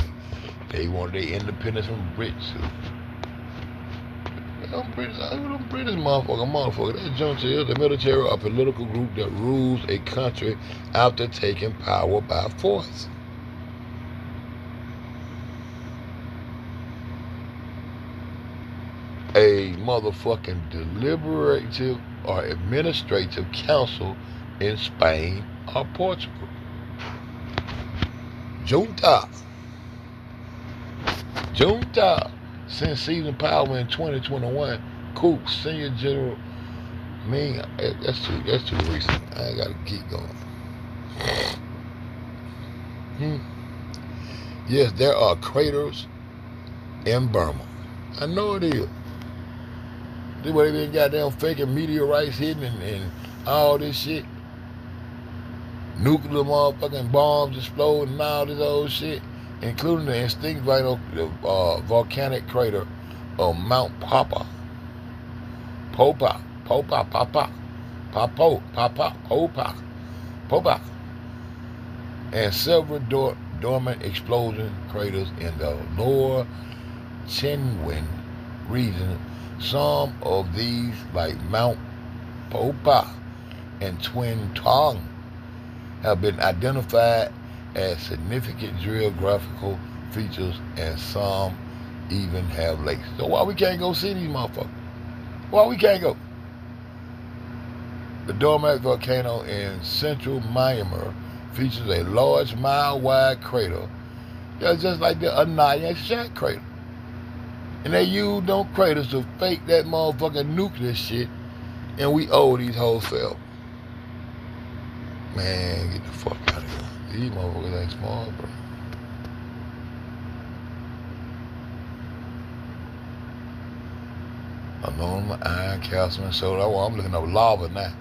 They wanted their independence from Brits too. Them British motherfucker. That junta is a military or political group that rules a country after taking power by force. A motherfucking deliberative or administrative council in Spain or Portugal. Junta. Since seizing power in 2021, Cook, Senior General, that's too recent. I gotta keep going. Yes, there are craters in Burma. I know it is. This way they been goddamn faking meteorites hitting and all this shit. Nuclear motherfucking bombs exploding and all this old shit, including the extinct volcanic crater of Mount Popa, and several dormant explosion craters in the lower Chinwen region. Some of these, like Mount Popa and Twin Tong, have been identified as significant geographical features, and some even have lakes. So why we can't go see these motherfuckers? Why we can't go? The dormant volcano in central Myanmar features a large mile-wide crater that's just like the Anayan Shak crater. And they use them craters to fake that motherfucking nuclear shit, and we owe these hoes for. Man, get the fuck out of here. These motherfuckers ain't smart, bro. Aluminum, iron, calcium, and soda. I'm looking up lava now.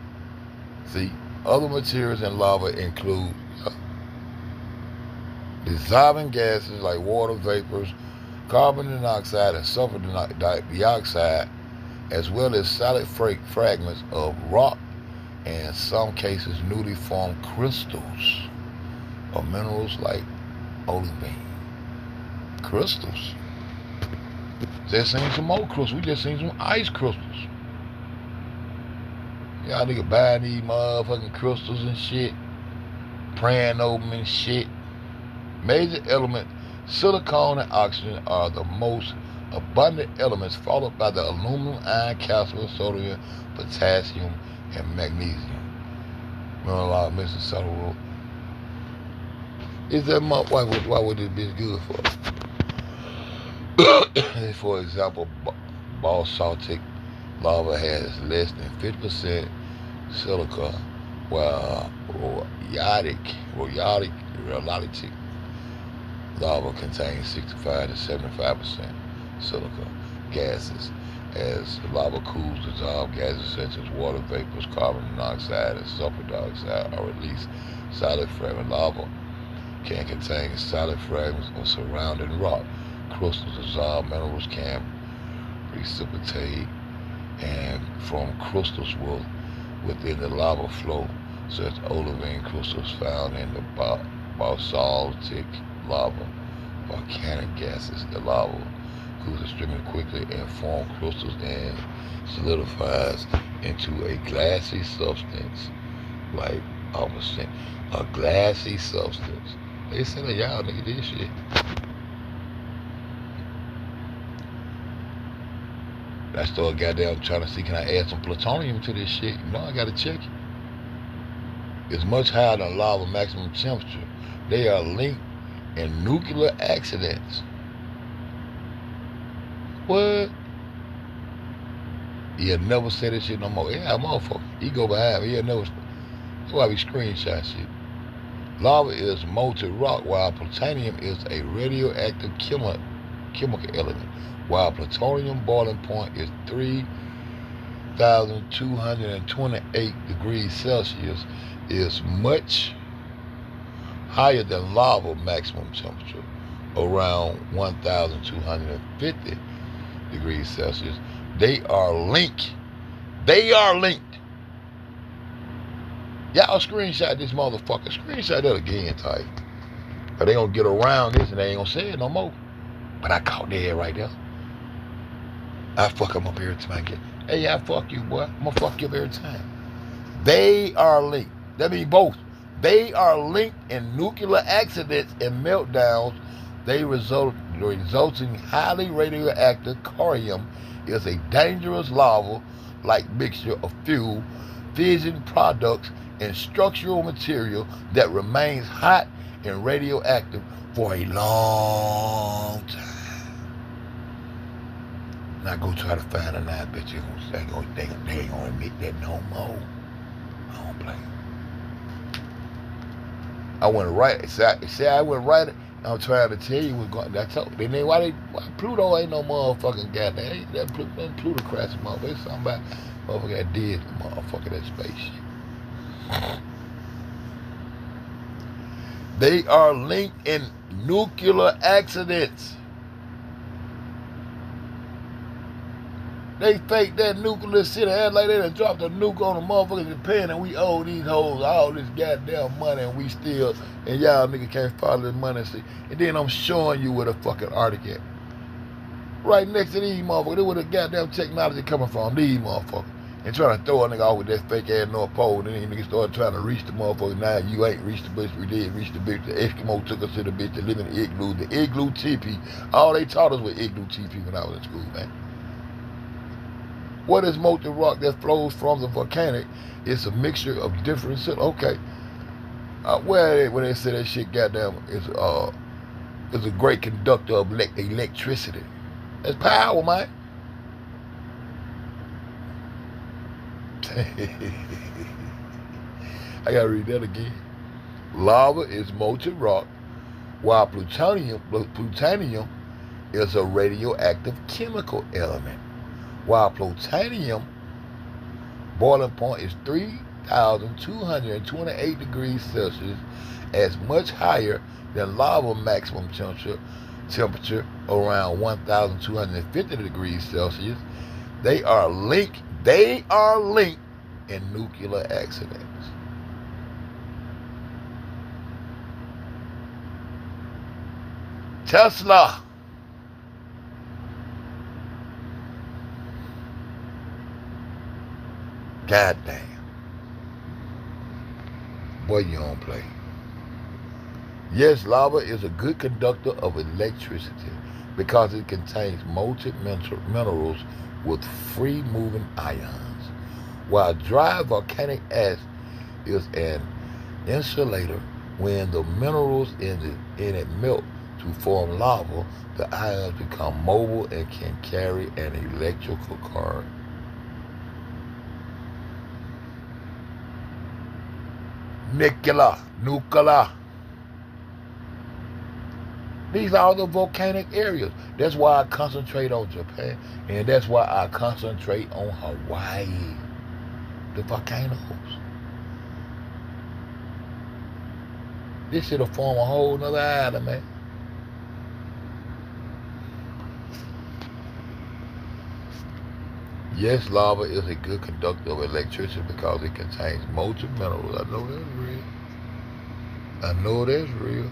See, other materials in lava include dissolving gases like water vapors, carbon dioxide, and sulfur dioxide, as well as solid fragments of rock, and in some cases newly formed crystals of minerals like olivine. Crystals. Just seen some more crystals. We just seen some ice crystals. Y'all niggas buying these motherfucking crystals and shit, praying over them and shit. Major elements, silicon and oxygen are the most abundant elements, followed by the aluminum, iron, calcium, sodium, potassium, and magnesium. Remember a lot of Mr. Subtle. Is that why would this be good for? For example, basaltic lava has less than 50% silica, while rhyolitic lava contains 65 to 75% silica. Gases. As lava cools, dissolved gases such as water vapors, carbon monoxide, and sulfur dioxide are released. Solid fragment lava can contain solid fragments of surrounding rock. Crystals, dissolved minerals can precipitate and from crystals within the lava flow, such olivine crystals found in the basaltic lava. Volcanic gases. The lava cools extremely quickly and forms crystals and solidifies into a glassy substance, like almost a glassy substance. They said, y'all nigga this shit. I started goddamn trying to see, can I add some plutonium to this shit? You know, I gotta check it. It's much higher than lava maximum temperature. They are linked in nuclear accidents. What? He'll never say that shit no more. Yeah, motherfucker. He go behind me. He'll never. That's why we screenshot shit. Lava is molten rock, while plutonium is a radioactive chemical element. While plutonium boiling point is 3,228 degrees Celsius, is much higher than lava maximum temperature, around 1,250 degrees Celsius. They are linked. They are linked. Y'all screenshot this motherfucker. Screenshot that again, type. But they gonna get around this and they ain't gonna say it no more. But I caught their head right there. I fuck them up every time I get. Hey, I fuck you, boy. I'm gonna fuck you up every time. They are linked. That means both. They are linked in nuclear accidents and meltdowns. They resulting highly radioactive corium is a dangerous lava-like mixture of fuel, fission products, and structural material that remains hot and radioactive for a long time. Now go try to find a lie, bitch. They ain't gonna admit that no more. I don't play. I went right. See, I went right. I'm trying to tell you what's going. That's all. Why Pluto ain't no motherfucking goddamn. That Pluto crashed motherfucker. It's something about motherfucker that did motherfucker that spaceship. They are linked in nuclear accidents. They fake that nuclear shit and act like they done dropped a nuke on the motherfuckers in Japan and we owe these hoes all this goddamn money and we still, and y'all niggas can't follow this money. And then I'm showing you where the fucking Arctic at. Right next to these motherfuckers, where the goddamn technology coming from, these motherfuckers. And trying to throw a nigga off with that fake ass North Pole, and then niggas started trying to reach the motherfucker. Now you ain't reached the bitch, we did reach the bitch. The Eskimo took us to the bitch, to live in the igloo teepee. All they taught us was igloo teepee when I was in school, man. What is molten rock that flows from the volcanic? It's a mixture of different shit. Okay. When they say that shit, goddamn, it's a great conductor of electricity. That's power, man. I gotta read that again. Lava is molten rock, while plutonium is a radioactive chemical element. While plutonium boiling point is 3,228 degrees Celsius, as much higher than lava maximum temperature around 1,250 degrees Celsius. They are linked in nuclear accidents. Tesla. Goddamn. Boy, you don't play. Yes, lava is a good conductor of electricity because it contains molten minerals with free-moving ions, while dry volcanic ash is an insulator. When the minerals in it melt to form lava, the ions become mobile and can carry an electrical current. Nuclear. These are the volcanic areas. That's why I concentrate on Japan, and that's why I concentrate on Hawaii. The volcanoes. This shit'll form a whole nother island, man. Yes, lava is a good conductor of electricity because it contains molten minerals. I know that's real. I know that's real.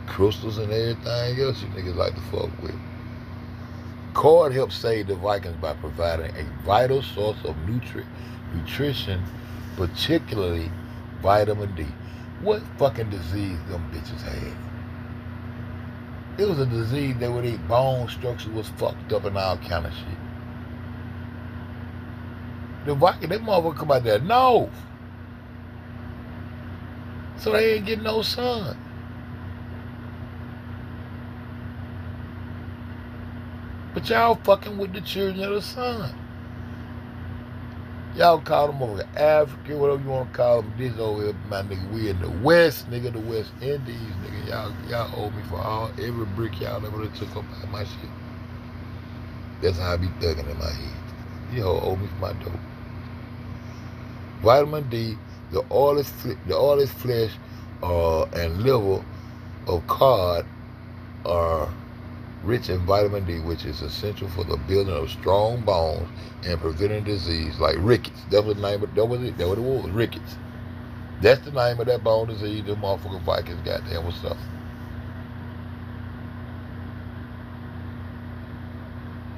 Crystals and everything else you niggas like to fuck with. Cord helped save the Vikings by providing a vital source of nutrition, particularly vitamin D. What fucking disease them bitches had? It was a disease that where their bone structure was fucked up and all kind of shit. The Vikings, that motherfucker come out there north. So they ain't getting no sun. But y'all fucking with the children of the sun. Y'all call them over Africa, whatever you want to call them. This over here, my nigga, we in the West, nigga, the West Indies, nigga. Y'all owe me for every brick y'all ever took up out my shit. That's how I be thugging in my head. Y'all owe me for my dope. Vitamin D, the oilless flesh and liver of cod are rich in vitamin D, which is essential for the building of strong bones and preventing disease like rickets. That was the name of that what it was, rickets. That's the name of that bone disease the motherfucking Vikings goddamn was suffering.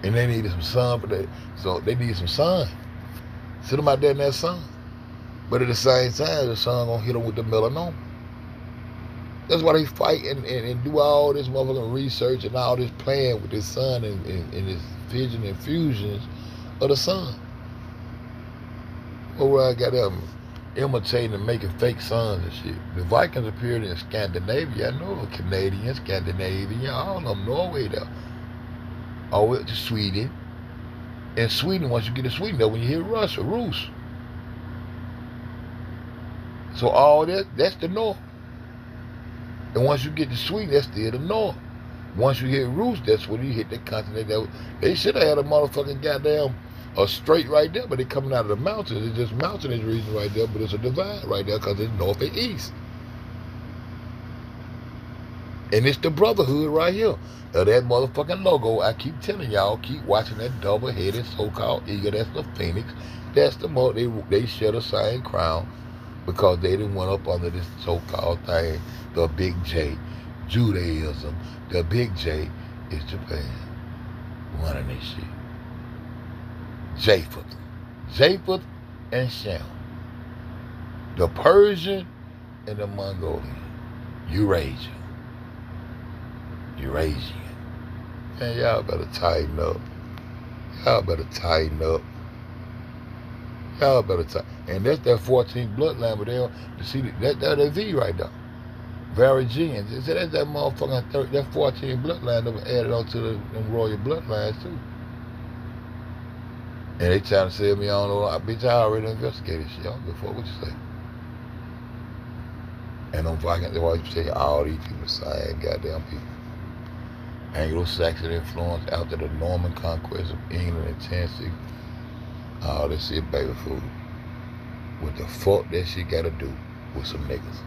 And they needed some sun for that. So they need some sun. Sit them out there in that sun. But at the same time, the sun gonna hit them with the melanoma. That's why they fight and do all this motherfucking research and all this playing with this sun and this fission and fusions of the sun. Over I got them imitating and making fake suns and shit. The Vikings appeared in Scandinavia. I know Canadian, Scandinavian, all of them, Norway there. All the way up to Sweden. And Sweden, once you get to Sweden, that's when you hear Russia, Rus. So all that's the north. And once you get to Sweden, that's still the north. Once you hit Rus, that's when you hit the continent. They should have had a motherfucking goddamn straight right there, but they coming out of the mountains. It's just mountainous region right there, but it's a divide right there because it's north and east. And it's the brotherhood right here. Of that motherfucking logo. I keep telling y'all, keep watching that double-headed so-called eagle. That's the phoenix. That's the they share the same crown because they didn't went up under this so-called thing, the big J, Judaism. The big J is Japan. Running this shit. Japheth and Shem. The Persian and the Mongolian. Eurasian. Man, y'all better tighten up. Y'all better tighten. And that's that 14th bloodline, but you see that V right there. Very genes. So that's that motherfucking that 14th bloodline that was added onto them royal bloodlines too. And they trying to sell me on, bitch, I already investigated shit. I don't give a fuck what you say. And them Vikings, they always say all these people same goddamn people. Anglo-Saxon influence after the Norman conquest of England in 1060. All this shit baby food. What the fuck that shit gotta do with some niggas?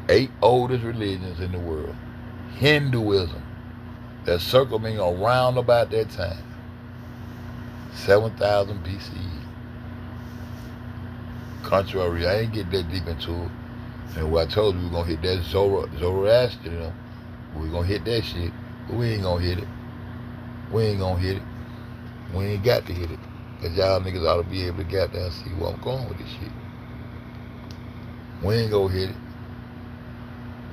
8 oldest religions in the world. Hinduism. That circled me around about that time. 7,000 BCE. Contrary, I ain't get that deep into it. And what I told you, we were gonna hit that Zoroastrianism. We're gonna hit that shit, but we ain't gonna hit it. We ain't got to hit it. Cause y'all niggas ought to be able to goddamn see where I'm going with this shit. We ain't go hit it.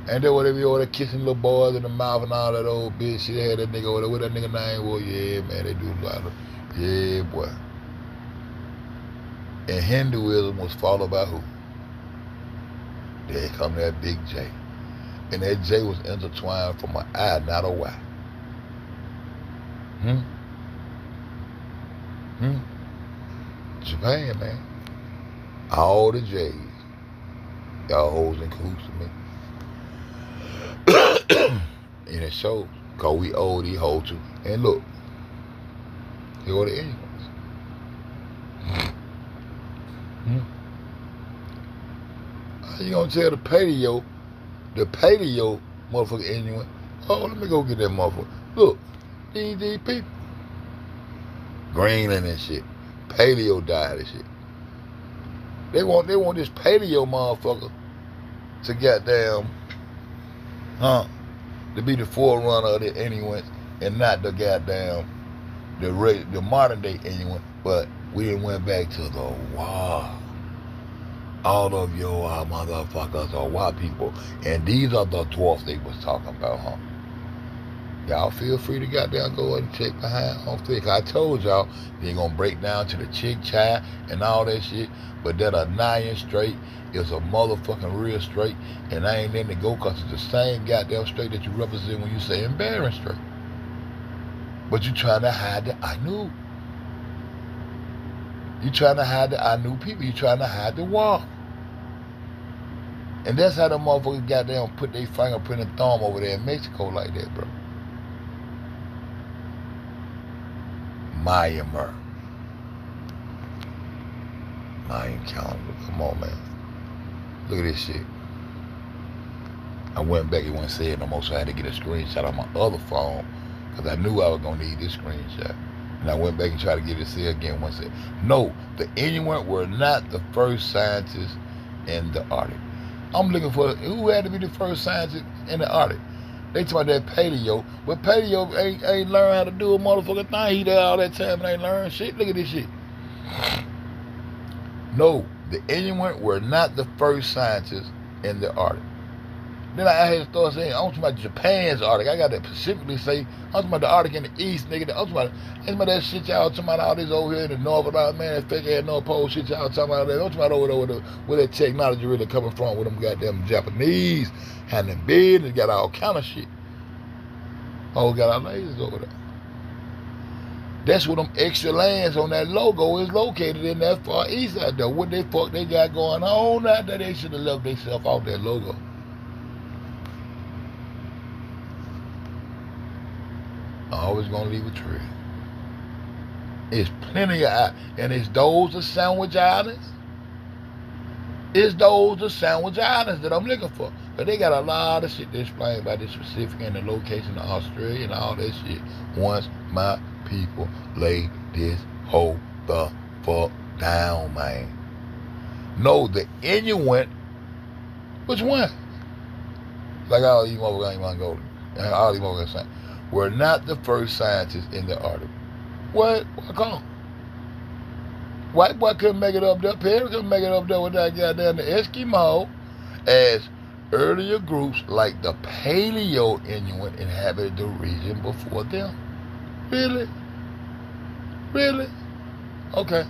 Ain't that what they be over there kissing little boys in the mouth and all that old bitch shit? They had that nigga over there. What that nigga name was? Yeah, man, they do a lot of. Yeah, boy. And Hinduism was followed by who? There come that big J. And that J was intertwined from an I, not a Y. Japan, man. All the J's. Y'all hoes in cahoots with me. And it shows. Because we owe these hoes too. And look. Here go the Indians. How you gonna tell the paleo motherfucker Indian? Oh, let me go get that motherfucker. Look. These people. Greenland and shit. Paleo diet and shit. They want this paleo motherfucker to goddamn, to be the forerunner of the Inuits and not the goddamn, the modern day Inuit. But we didn't went back to the war. All of your motherfuckers are white people. And these are the dwarfs they was talking about, huh? Y'all feel free to goddamn go and check behind on thick. I told y'all they ain't gonna break down to the chick child and all that shit. But that Anaya straight is a motherfucking real straight. And I ain't letting it go because it's the same goddamn straight that you represent when you saying Barren straight. But you trying to hide the Anu. You trying to hide the Anu people. You trying to hide the wall. And that's how the motherfuckers goddamn put their fingerprint and thumb over there in Mexico like that, bro. Myanmar. Mayan calendar. Come on, man. Look at this shit. I went back, it wasn't said no more, so I had to get a screenshot on my other phone because I knew I was going to need this screenshot. And I went back and tried to get it said again. One said, no, the Inuit were not the first scientists in the Arctic. I'm looking for who had to be the first scientist in the Arctic. They talk about that paleo, but paleo ain't learn how to do a motherfucking thing. He there all that time and ain't learn shit. Look at this shit. No, the Inuit were not the first scientists in the Arctic. Then I had to start saying, I'm talking about Japan's Arctic. I got to specifically say, I'm talking about the Arctic in the East, nigga. I'm talking about that shit y'all talking about all this over here in the North, about man, that fake ass North Pole shit y'all talking about. I'm talking about over there where that technology really coming from, with them goddamn Japanese, having business, got all kind of shit. Oh, got our lasers over there. That's where them extra lands on that logo is located, in that far east out there. What the fuck they got going on out there? They should have left themselves off that logo. Always gonna leave a trail. It's plenty of, and it's those of Sandwich Islands. It's those of Sandwich Islands that I'm looking for. But they got a lot of shit to explain about this specific and the location of Australia and all that shit. Once my people lay this whole the fuck down, man. No, the Inuit, which one? Like all these motherfuckers ain't gonna go. All these motherfuckers saying, were not the first scientists in the Arctic. What? Why come? White boy couldn't make it up there. Perry couldn't make it up there with that goddamn the Eskimo, as earlier groups like the Paleo Inuit inhabited the region before them. Really? Really? Okay.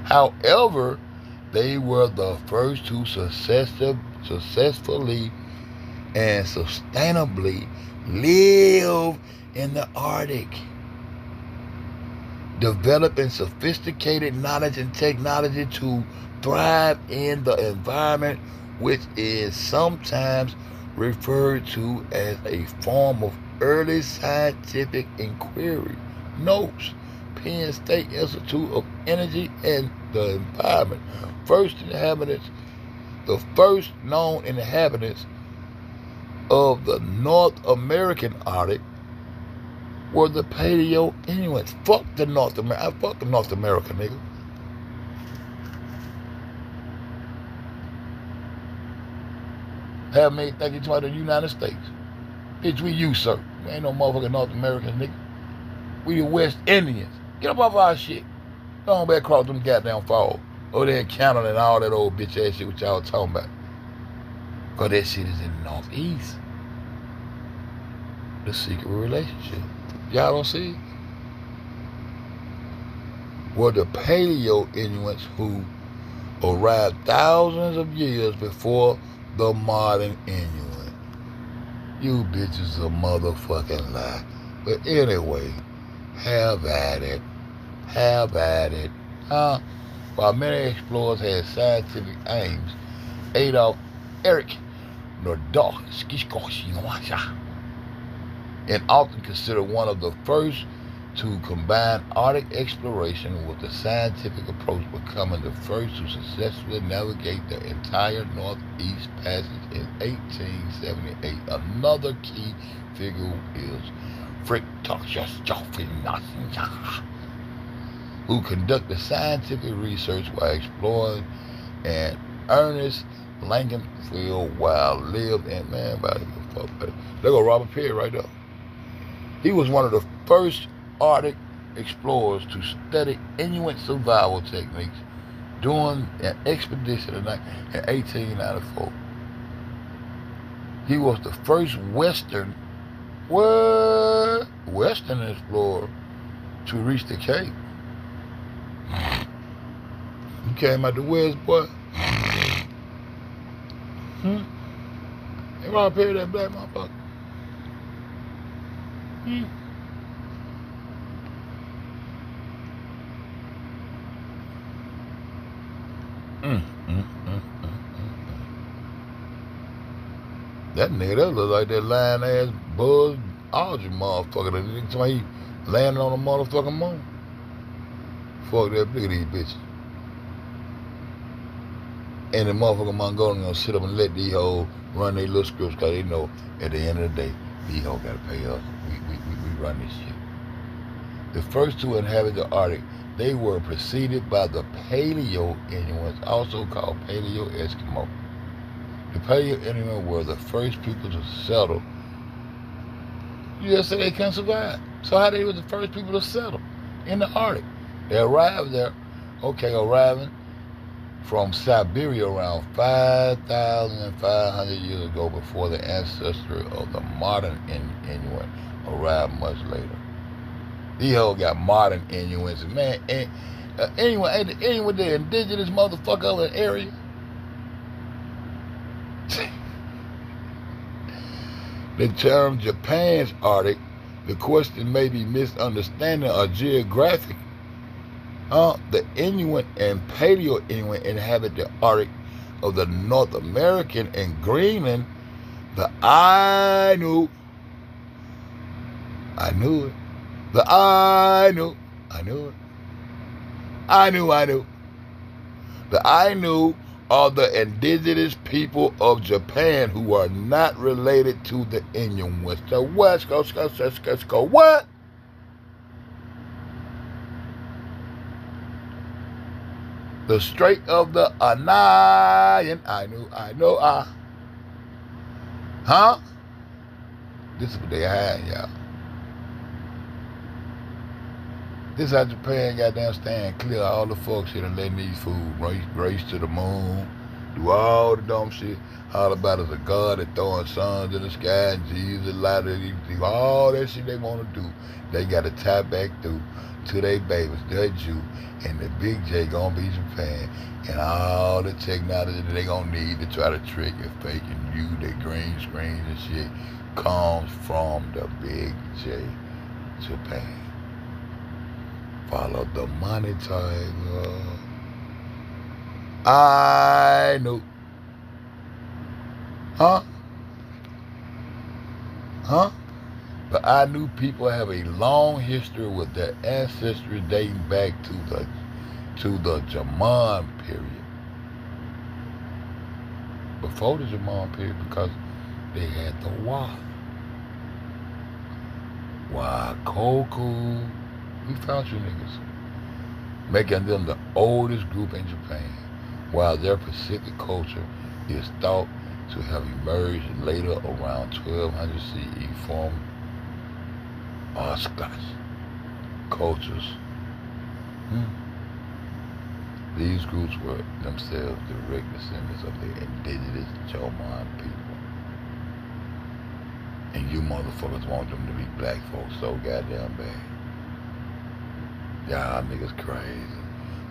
However, they were the first to successfully and sustainably live in the Arctic, developing sophisticated knowledge and technology to thrive in the environment, which is sometimes referred to as a form of early scientific inquiry. Notes, Penn State Institute of Energy and the Environment. The first known inhabitants of the North American Arctic were the Paleo Inuits. Fuck the North America. Fuck the North America, nigga. Have me think it's about the United States. Bitch, we usurp. We ain't no motherfucking North Americans, nigga. We the West Indians. Get up off our shit. Go on back across them goddamn falls. Over there in Canada and all that old bitch ass shit what y'all talking about. Because that shit is in the Northeast. The secret relationship. Y'all don't see it? Were the Paleo Inuits who arrived thousands of years before the modern Inuit. You bitches a motherfucking lie. But anyway, have at it. Have at it. Huh? While many explorers had scientific aims, Adolf Erik Nordau, and often considered one of the first to combine Arctic exploration with the scientific approach, becoming the first to successfully navigate the entire Northeast Passage in 1878. Another key figure is who conducted scientific research while exploring, and Ernest Langenfeld while lived in, man, there go Robert Perry right there. He was one of the first Arctic explorers to study Inuit survival techniques during an expedition in 1894. He was the first Western explorer to reach the Cape. He came out the West, boy. Hey, Robert Perry, that black motherfucker. That nigga, that look like that lying ass Buzz Aldrin motherfucker. That nigga somebody he landing on the motherfucking moon. Fuck that, look at these bitches. And the motherfucking Mongolians gonna sit up and let these hoes run their little scripts, cause they know at the end of the day, these hoes gotta pay us. We run this shit. The first to inhabit the Arctic, they were preceded by the Paleo Inuits, also called Paleo Eskimo. The Paleo Inuits were the first people to settle. You just said they couldn't survive. So how they were the first people to settle in the Arctic? They arrived there, arriving from Siberia around 5,500 years ago, before the ancestry of the modern Inuit arrived much later. These hoes got modern Inuits, man. And ain't the Inuit the indigenous motherfucker of the area? The term Japan's Arctic, the question may be misunderstanding or geographic. The Inuit and Paleo Inuit inhabit the Arctic of the North American and Greenland. The Ainu, I knew it. The Ainu, I knew it. I knew. The Ainu are the indigenous people of Japan who are not related to the Inuits. So what? What? The Strait of the Anayan. I know. Huh? This is what they had, y'all. This how Japan goddamn stand clear all the fuck shit and letting these fools race to the moon, do all the dumb shit, all about as a god that throwing suns in the sky and Jesus light of these, all that shit they want to do. They got to tie back through to their babies, their Jew, and the big J gonna be Japan, and all the technology that they gonna need to try to trick and fake and use their green screens and shit comes from the big J, Japan. Follow the money, tiger. I know. Huh? But I knew people have a long history with their ancestry dating back to the German period. Before the German period, because they had the Wakoku. We found you niggas, making them the oldest group in Japan, while their Pacific culture is thought to have emerged later around 1200 CE from Scotch cultures. These groups were themselves direct descendants of the indigenous Choman people. And you motherfuckers want them to be black folks so goddamn bad. Y'all niggas crazy.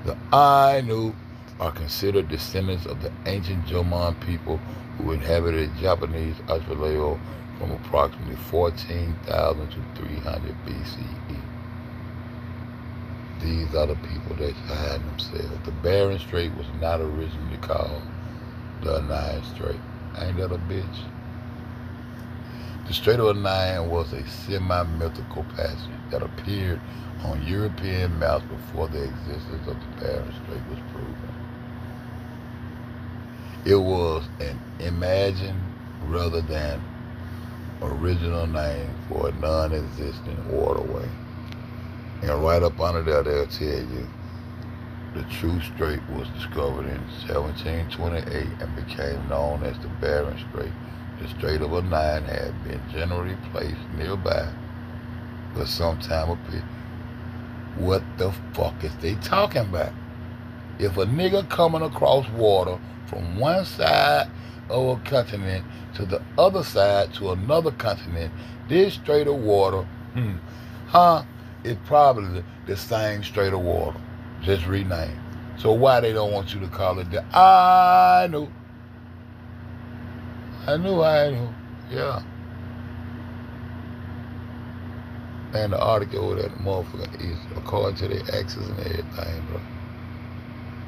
The Ainu are considered descendants of the ancient Choman people who inhabited Japanese archipelago from approximately 14,000 to 300 BCE. These are the people that hide themselves. The Bering Strait was not originally called the Anian Strait. Ain't that a bitch? The Strait of Anian was a semi-mythical passage that appeared on European maps before the existence of the Bering Strait was proven. It was an imagined rather than original name for a non-existent waterway. And right up under there, they'll tell you the true strait was discovered in 1728 and became known as the Bering Strait. The Strait of Anian had been generally placed nearby for some time of period. What the fuck is they talking about? If a nigga coming across water from one side of a continent to the other side to another continent, this strait of water, it's probably the same strait of water, just renamed. So why they don't want you to call it the I knew, yeah. And the article that the motherfucker is according to their axes and everything, bro.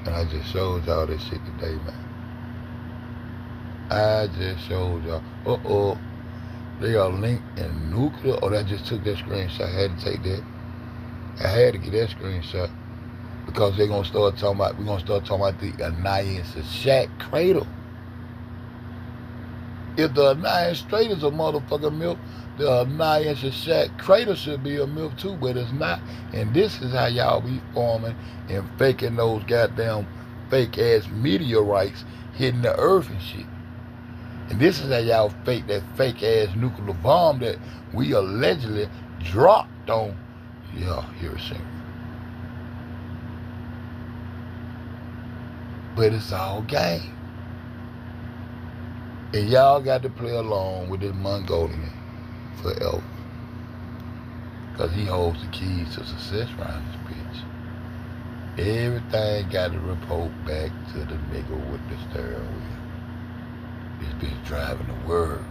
And I just showed y'all this shit today, man. I just showed y'all. They are linked in nuclear. Oh, I just took that screenshot. I had to take that. I had to get that screenshot because they're gonna start talking about. We're gonna start talking about the Anian Sh crater. If the Anian Strait is a motherfucking myth, the Anian Sh crater should be a myth too, but it's not. And this is how y'all be forming and faking those goddamn fake ass meteorites hitting the earth and shit. And this is how y'all fake that fake ass nuclear bomb that we allegedly dropped on Hiroshima. But it's all game. And y'all got to play along with this Mongolian forever. Because he holds the keys to success around this bitch. Everything got to report back to the nigga with the steering wheel. This bitch driving the world.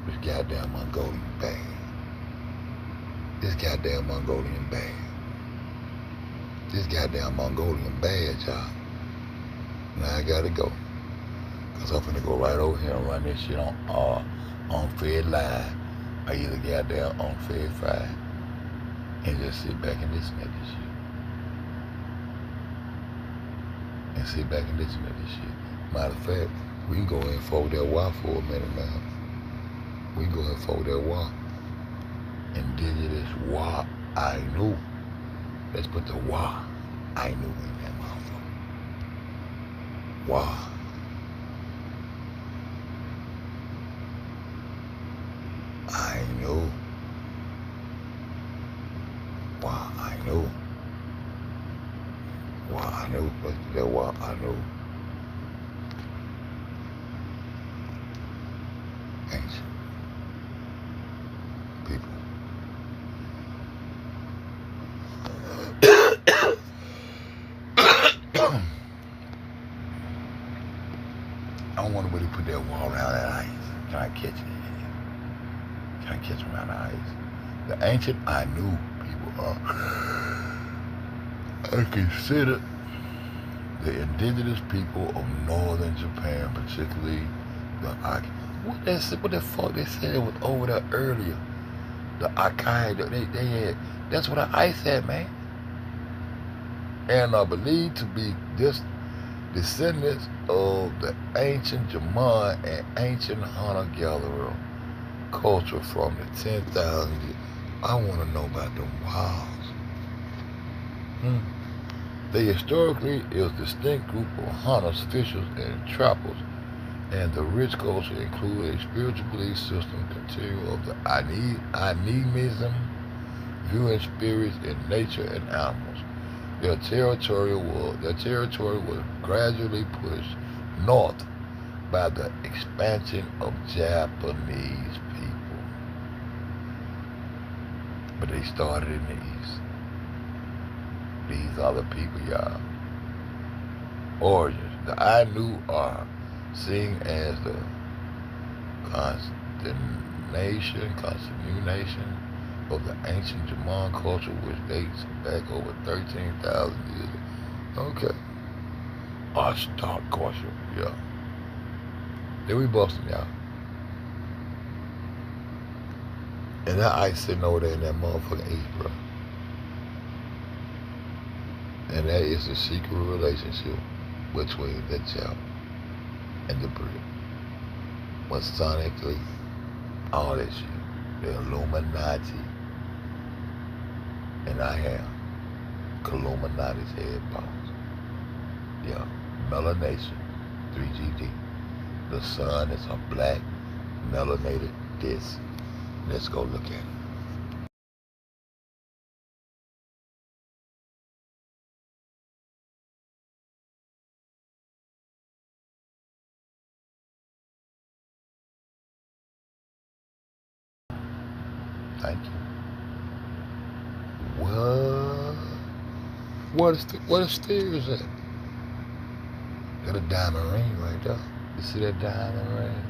This goddamn Mongolian bad. This goddamn Mongolian bad. This goddamn Mongolian bad, y'all. Now I gotta go. Cause I'm finna go right over here and run this shit on Fed Live. Or either goddamn on Fed 5. And just sit back and listen to this shit. And sit back and listen to this shit. Matter of fact, we can go ahead and forward that Y for a minute, man. We can go ahead and forward that Y. Indigenous Y, I knew. Let's put the Y, I knew in that motherfucker. Y. I knew. Y, I knew. Y, I knew. Let's put that Y, I knew. Ancient people. I don't want to really put that wall around that ice. Can I catch it? Can I catch around the ice? The ancient Ainu people are considered the indigenous people of northern Japan, particularly the Akai. What the fuck they said was over there earlier? The Akai, they had, that's what the ice had, man. And are believed to be descendants of the ancient Jaman and ancient hunter-gatherer culture from the 10,000 years. I want to know about them walls. They historically is a distinct group of hunters, fishers, and trappers, and the rich culture included a spiritual belief system continuing of the animism, viewing spirits in nature and animals. Their territory was gradually pushed north by the expansion of Japanese people. But they started in the east. These are the people, y'all. Origins. The Ainu are seen as the continuation of the ancient German culture, which dates back over 13,000 years. Okay. Our stock culture, yeah. Then we busting, y'all. And that ice sitting over there in that motherfucking east, bro. And that is the secret relationship between the Jap and the Brit. Masonically, all that shit. The Illuminati. And I am Illuminati's head boss. Yeah, melanation, 3GD. The sun is a black melanated disc. Let's go look at it. Thank you. What? What is stairs at? Got a diamond ring right there. You see that diamond ring?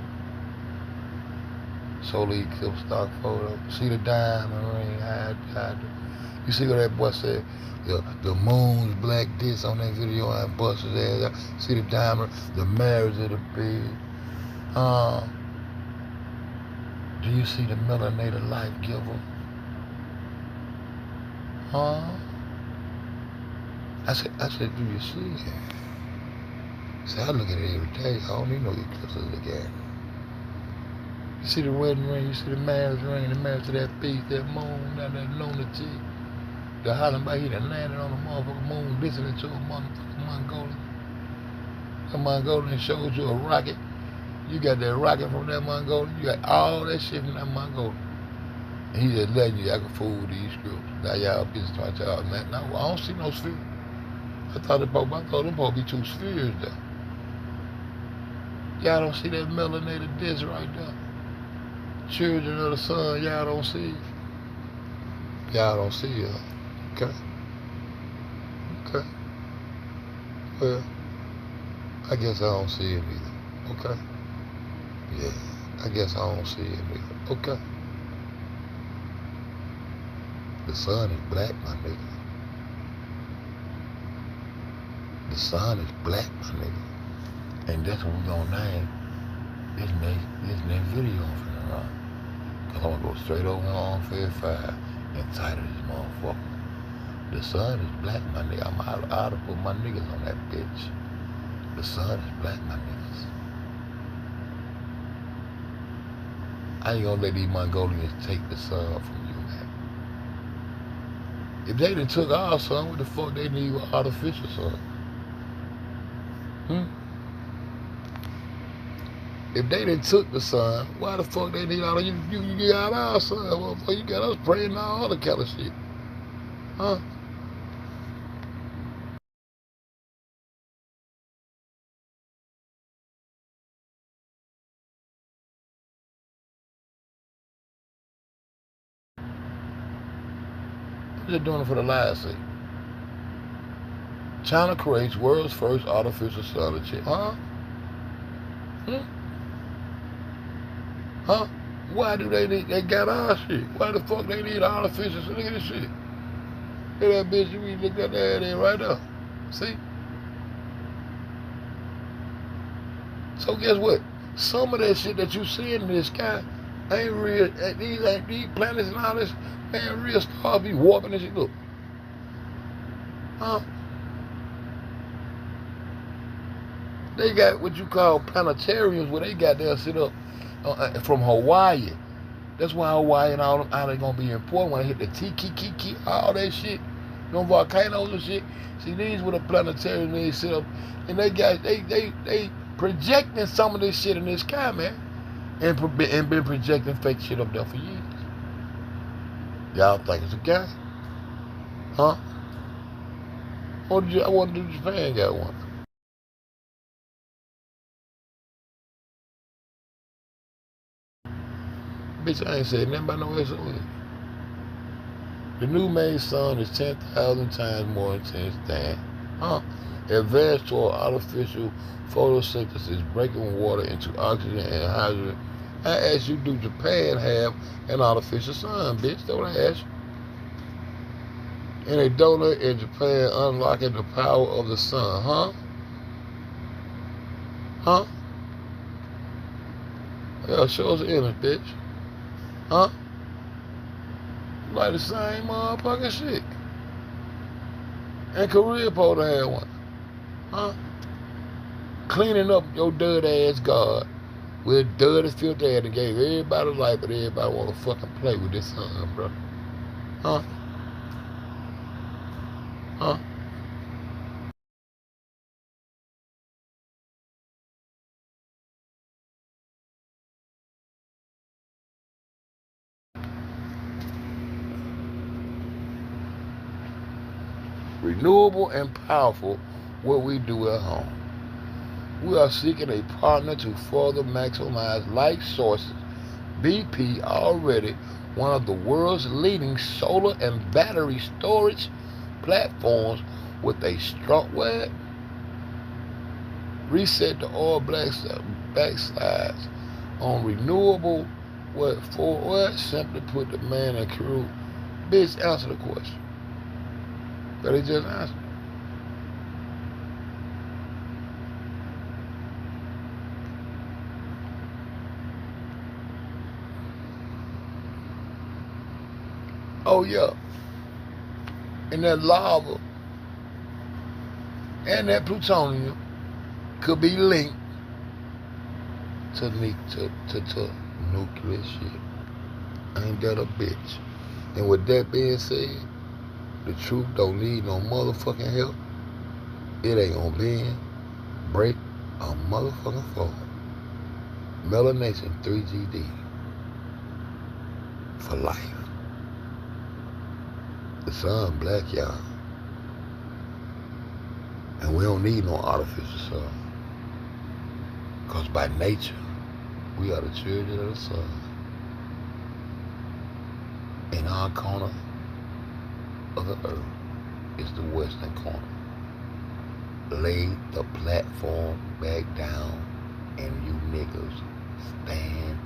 Solar eclipse stock photo. See the diamond ring? You see what that boy said? The moon's black disc on that video. I busted his ass. See the diamond? The marriage of the big. Do you see the melanated life giver? I said, do you see it? See, I look at it every day. I don't need no eclipse to look at it. You see the wedding ring, you see the marriage ring, the marriage to that beast, that moon, that lunatic. The hollering by he done landed on the motherfucking moon, listening to a motherfucking Mongolian. That Mongolian showed you a rocket. You got that rocket from that Mongolian. You got all that shit from that Mongolian. And he just letting you act a fool with these scripts. Now y'all bitches trying to tell man, no, I don't see no sphere. I thought them supposed to be two spheres there. Y'all don't see that melanated disc right there. Children of the sun, y'all don't see it. Y'all don't see it. Okay. Okay. Well, I guess I don't see it either. Okay. Yeah, I guess I don't see it either. Okay. The sun is black, my nigga. The sun is black, my nigga. And that's what we're gonna name this next video I'm finna run. Cause I'm gonna go straight over on Fed 5 and title this motherfucker. The sun is black, my nigga. I'm out to put my niggas on that bitch. The sun is black, my niggas. I ain't gonna let these Mongolians take the sun from you, man. If they done took our sun, what the fuck they need with artificial sun? If they done took the sun, why the fuck they need all of you got our sun, motherfucker? You got us praying all other kind of shit. Huh? They're doing it for the last sake. China creates world's first artificial sun chip. Huh? Huh? Why do they need, they got our shit? Why the fuck they need artificial? Look at this shit. Look at that bitch, you look at that there right there. See? So guess what? Some of that shit that you see in the sky ain't real. These planets and all this, man, real stars be warping and shit. Look. Huh? They got what you call planetariums where they got there sit up from Hawaii. That's why Hawaii and all them islands gonna be important when they hit the Tiki, all that shit. No volcanoes and shit. See, these were the planetariums they sit up, and they projecting some of this shit in the sky, man, and been projecting fake shit up there for years. Y'all think it's a game? Huh? I wanted to do Japan got one. Bitch, I ain't said nothing about no SOE. The new main sun is 10,000 times more intense than, advanced toward artificial photosynthesis, breaking water into oxygen and hydrogen. I asked you, do Japan have an artificial sun, bitch? That's what I asked you. And a donor in Japan unlocking the power of the sun, Huh? Yeah, show us the image, bitch. Huh? Like the same motherfucking shit. And Korea supposed to have one. Huh? Cleaning up your dirty ass God with dirty filter ass and gave everybody life, but everybody want to fucking play with this sun, bro. Huh? Huh? Renewable and powerful, what we do at home. We are seeking a partner to further maximize light sources. BP already one of the world's leading solar and battery storage platforms with a strong reset the oil backslides on renewable simply put the man and crew. Bitch, answer the question. But he just answered. Oh yeah. And that lava and that plutonium could be linked to nuclear shit. Ain't that a bitch? And with that being said, the truth don't need no motherfucking help. It ain't gonna bend, break, a motherfucking fall. Melanation 3GD for life. The sun black, y'all. And we don't need no artificial sun. Because by nature, we are the children of the sun. In our corner of the earth is the western corner. Lay the platform back down and you niggas stand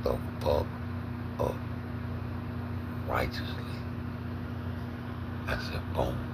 the fuck up righteously. I said, boom.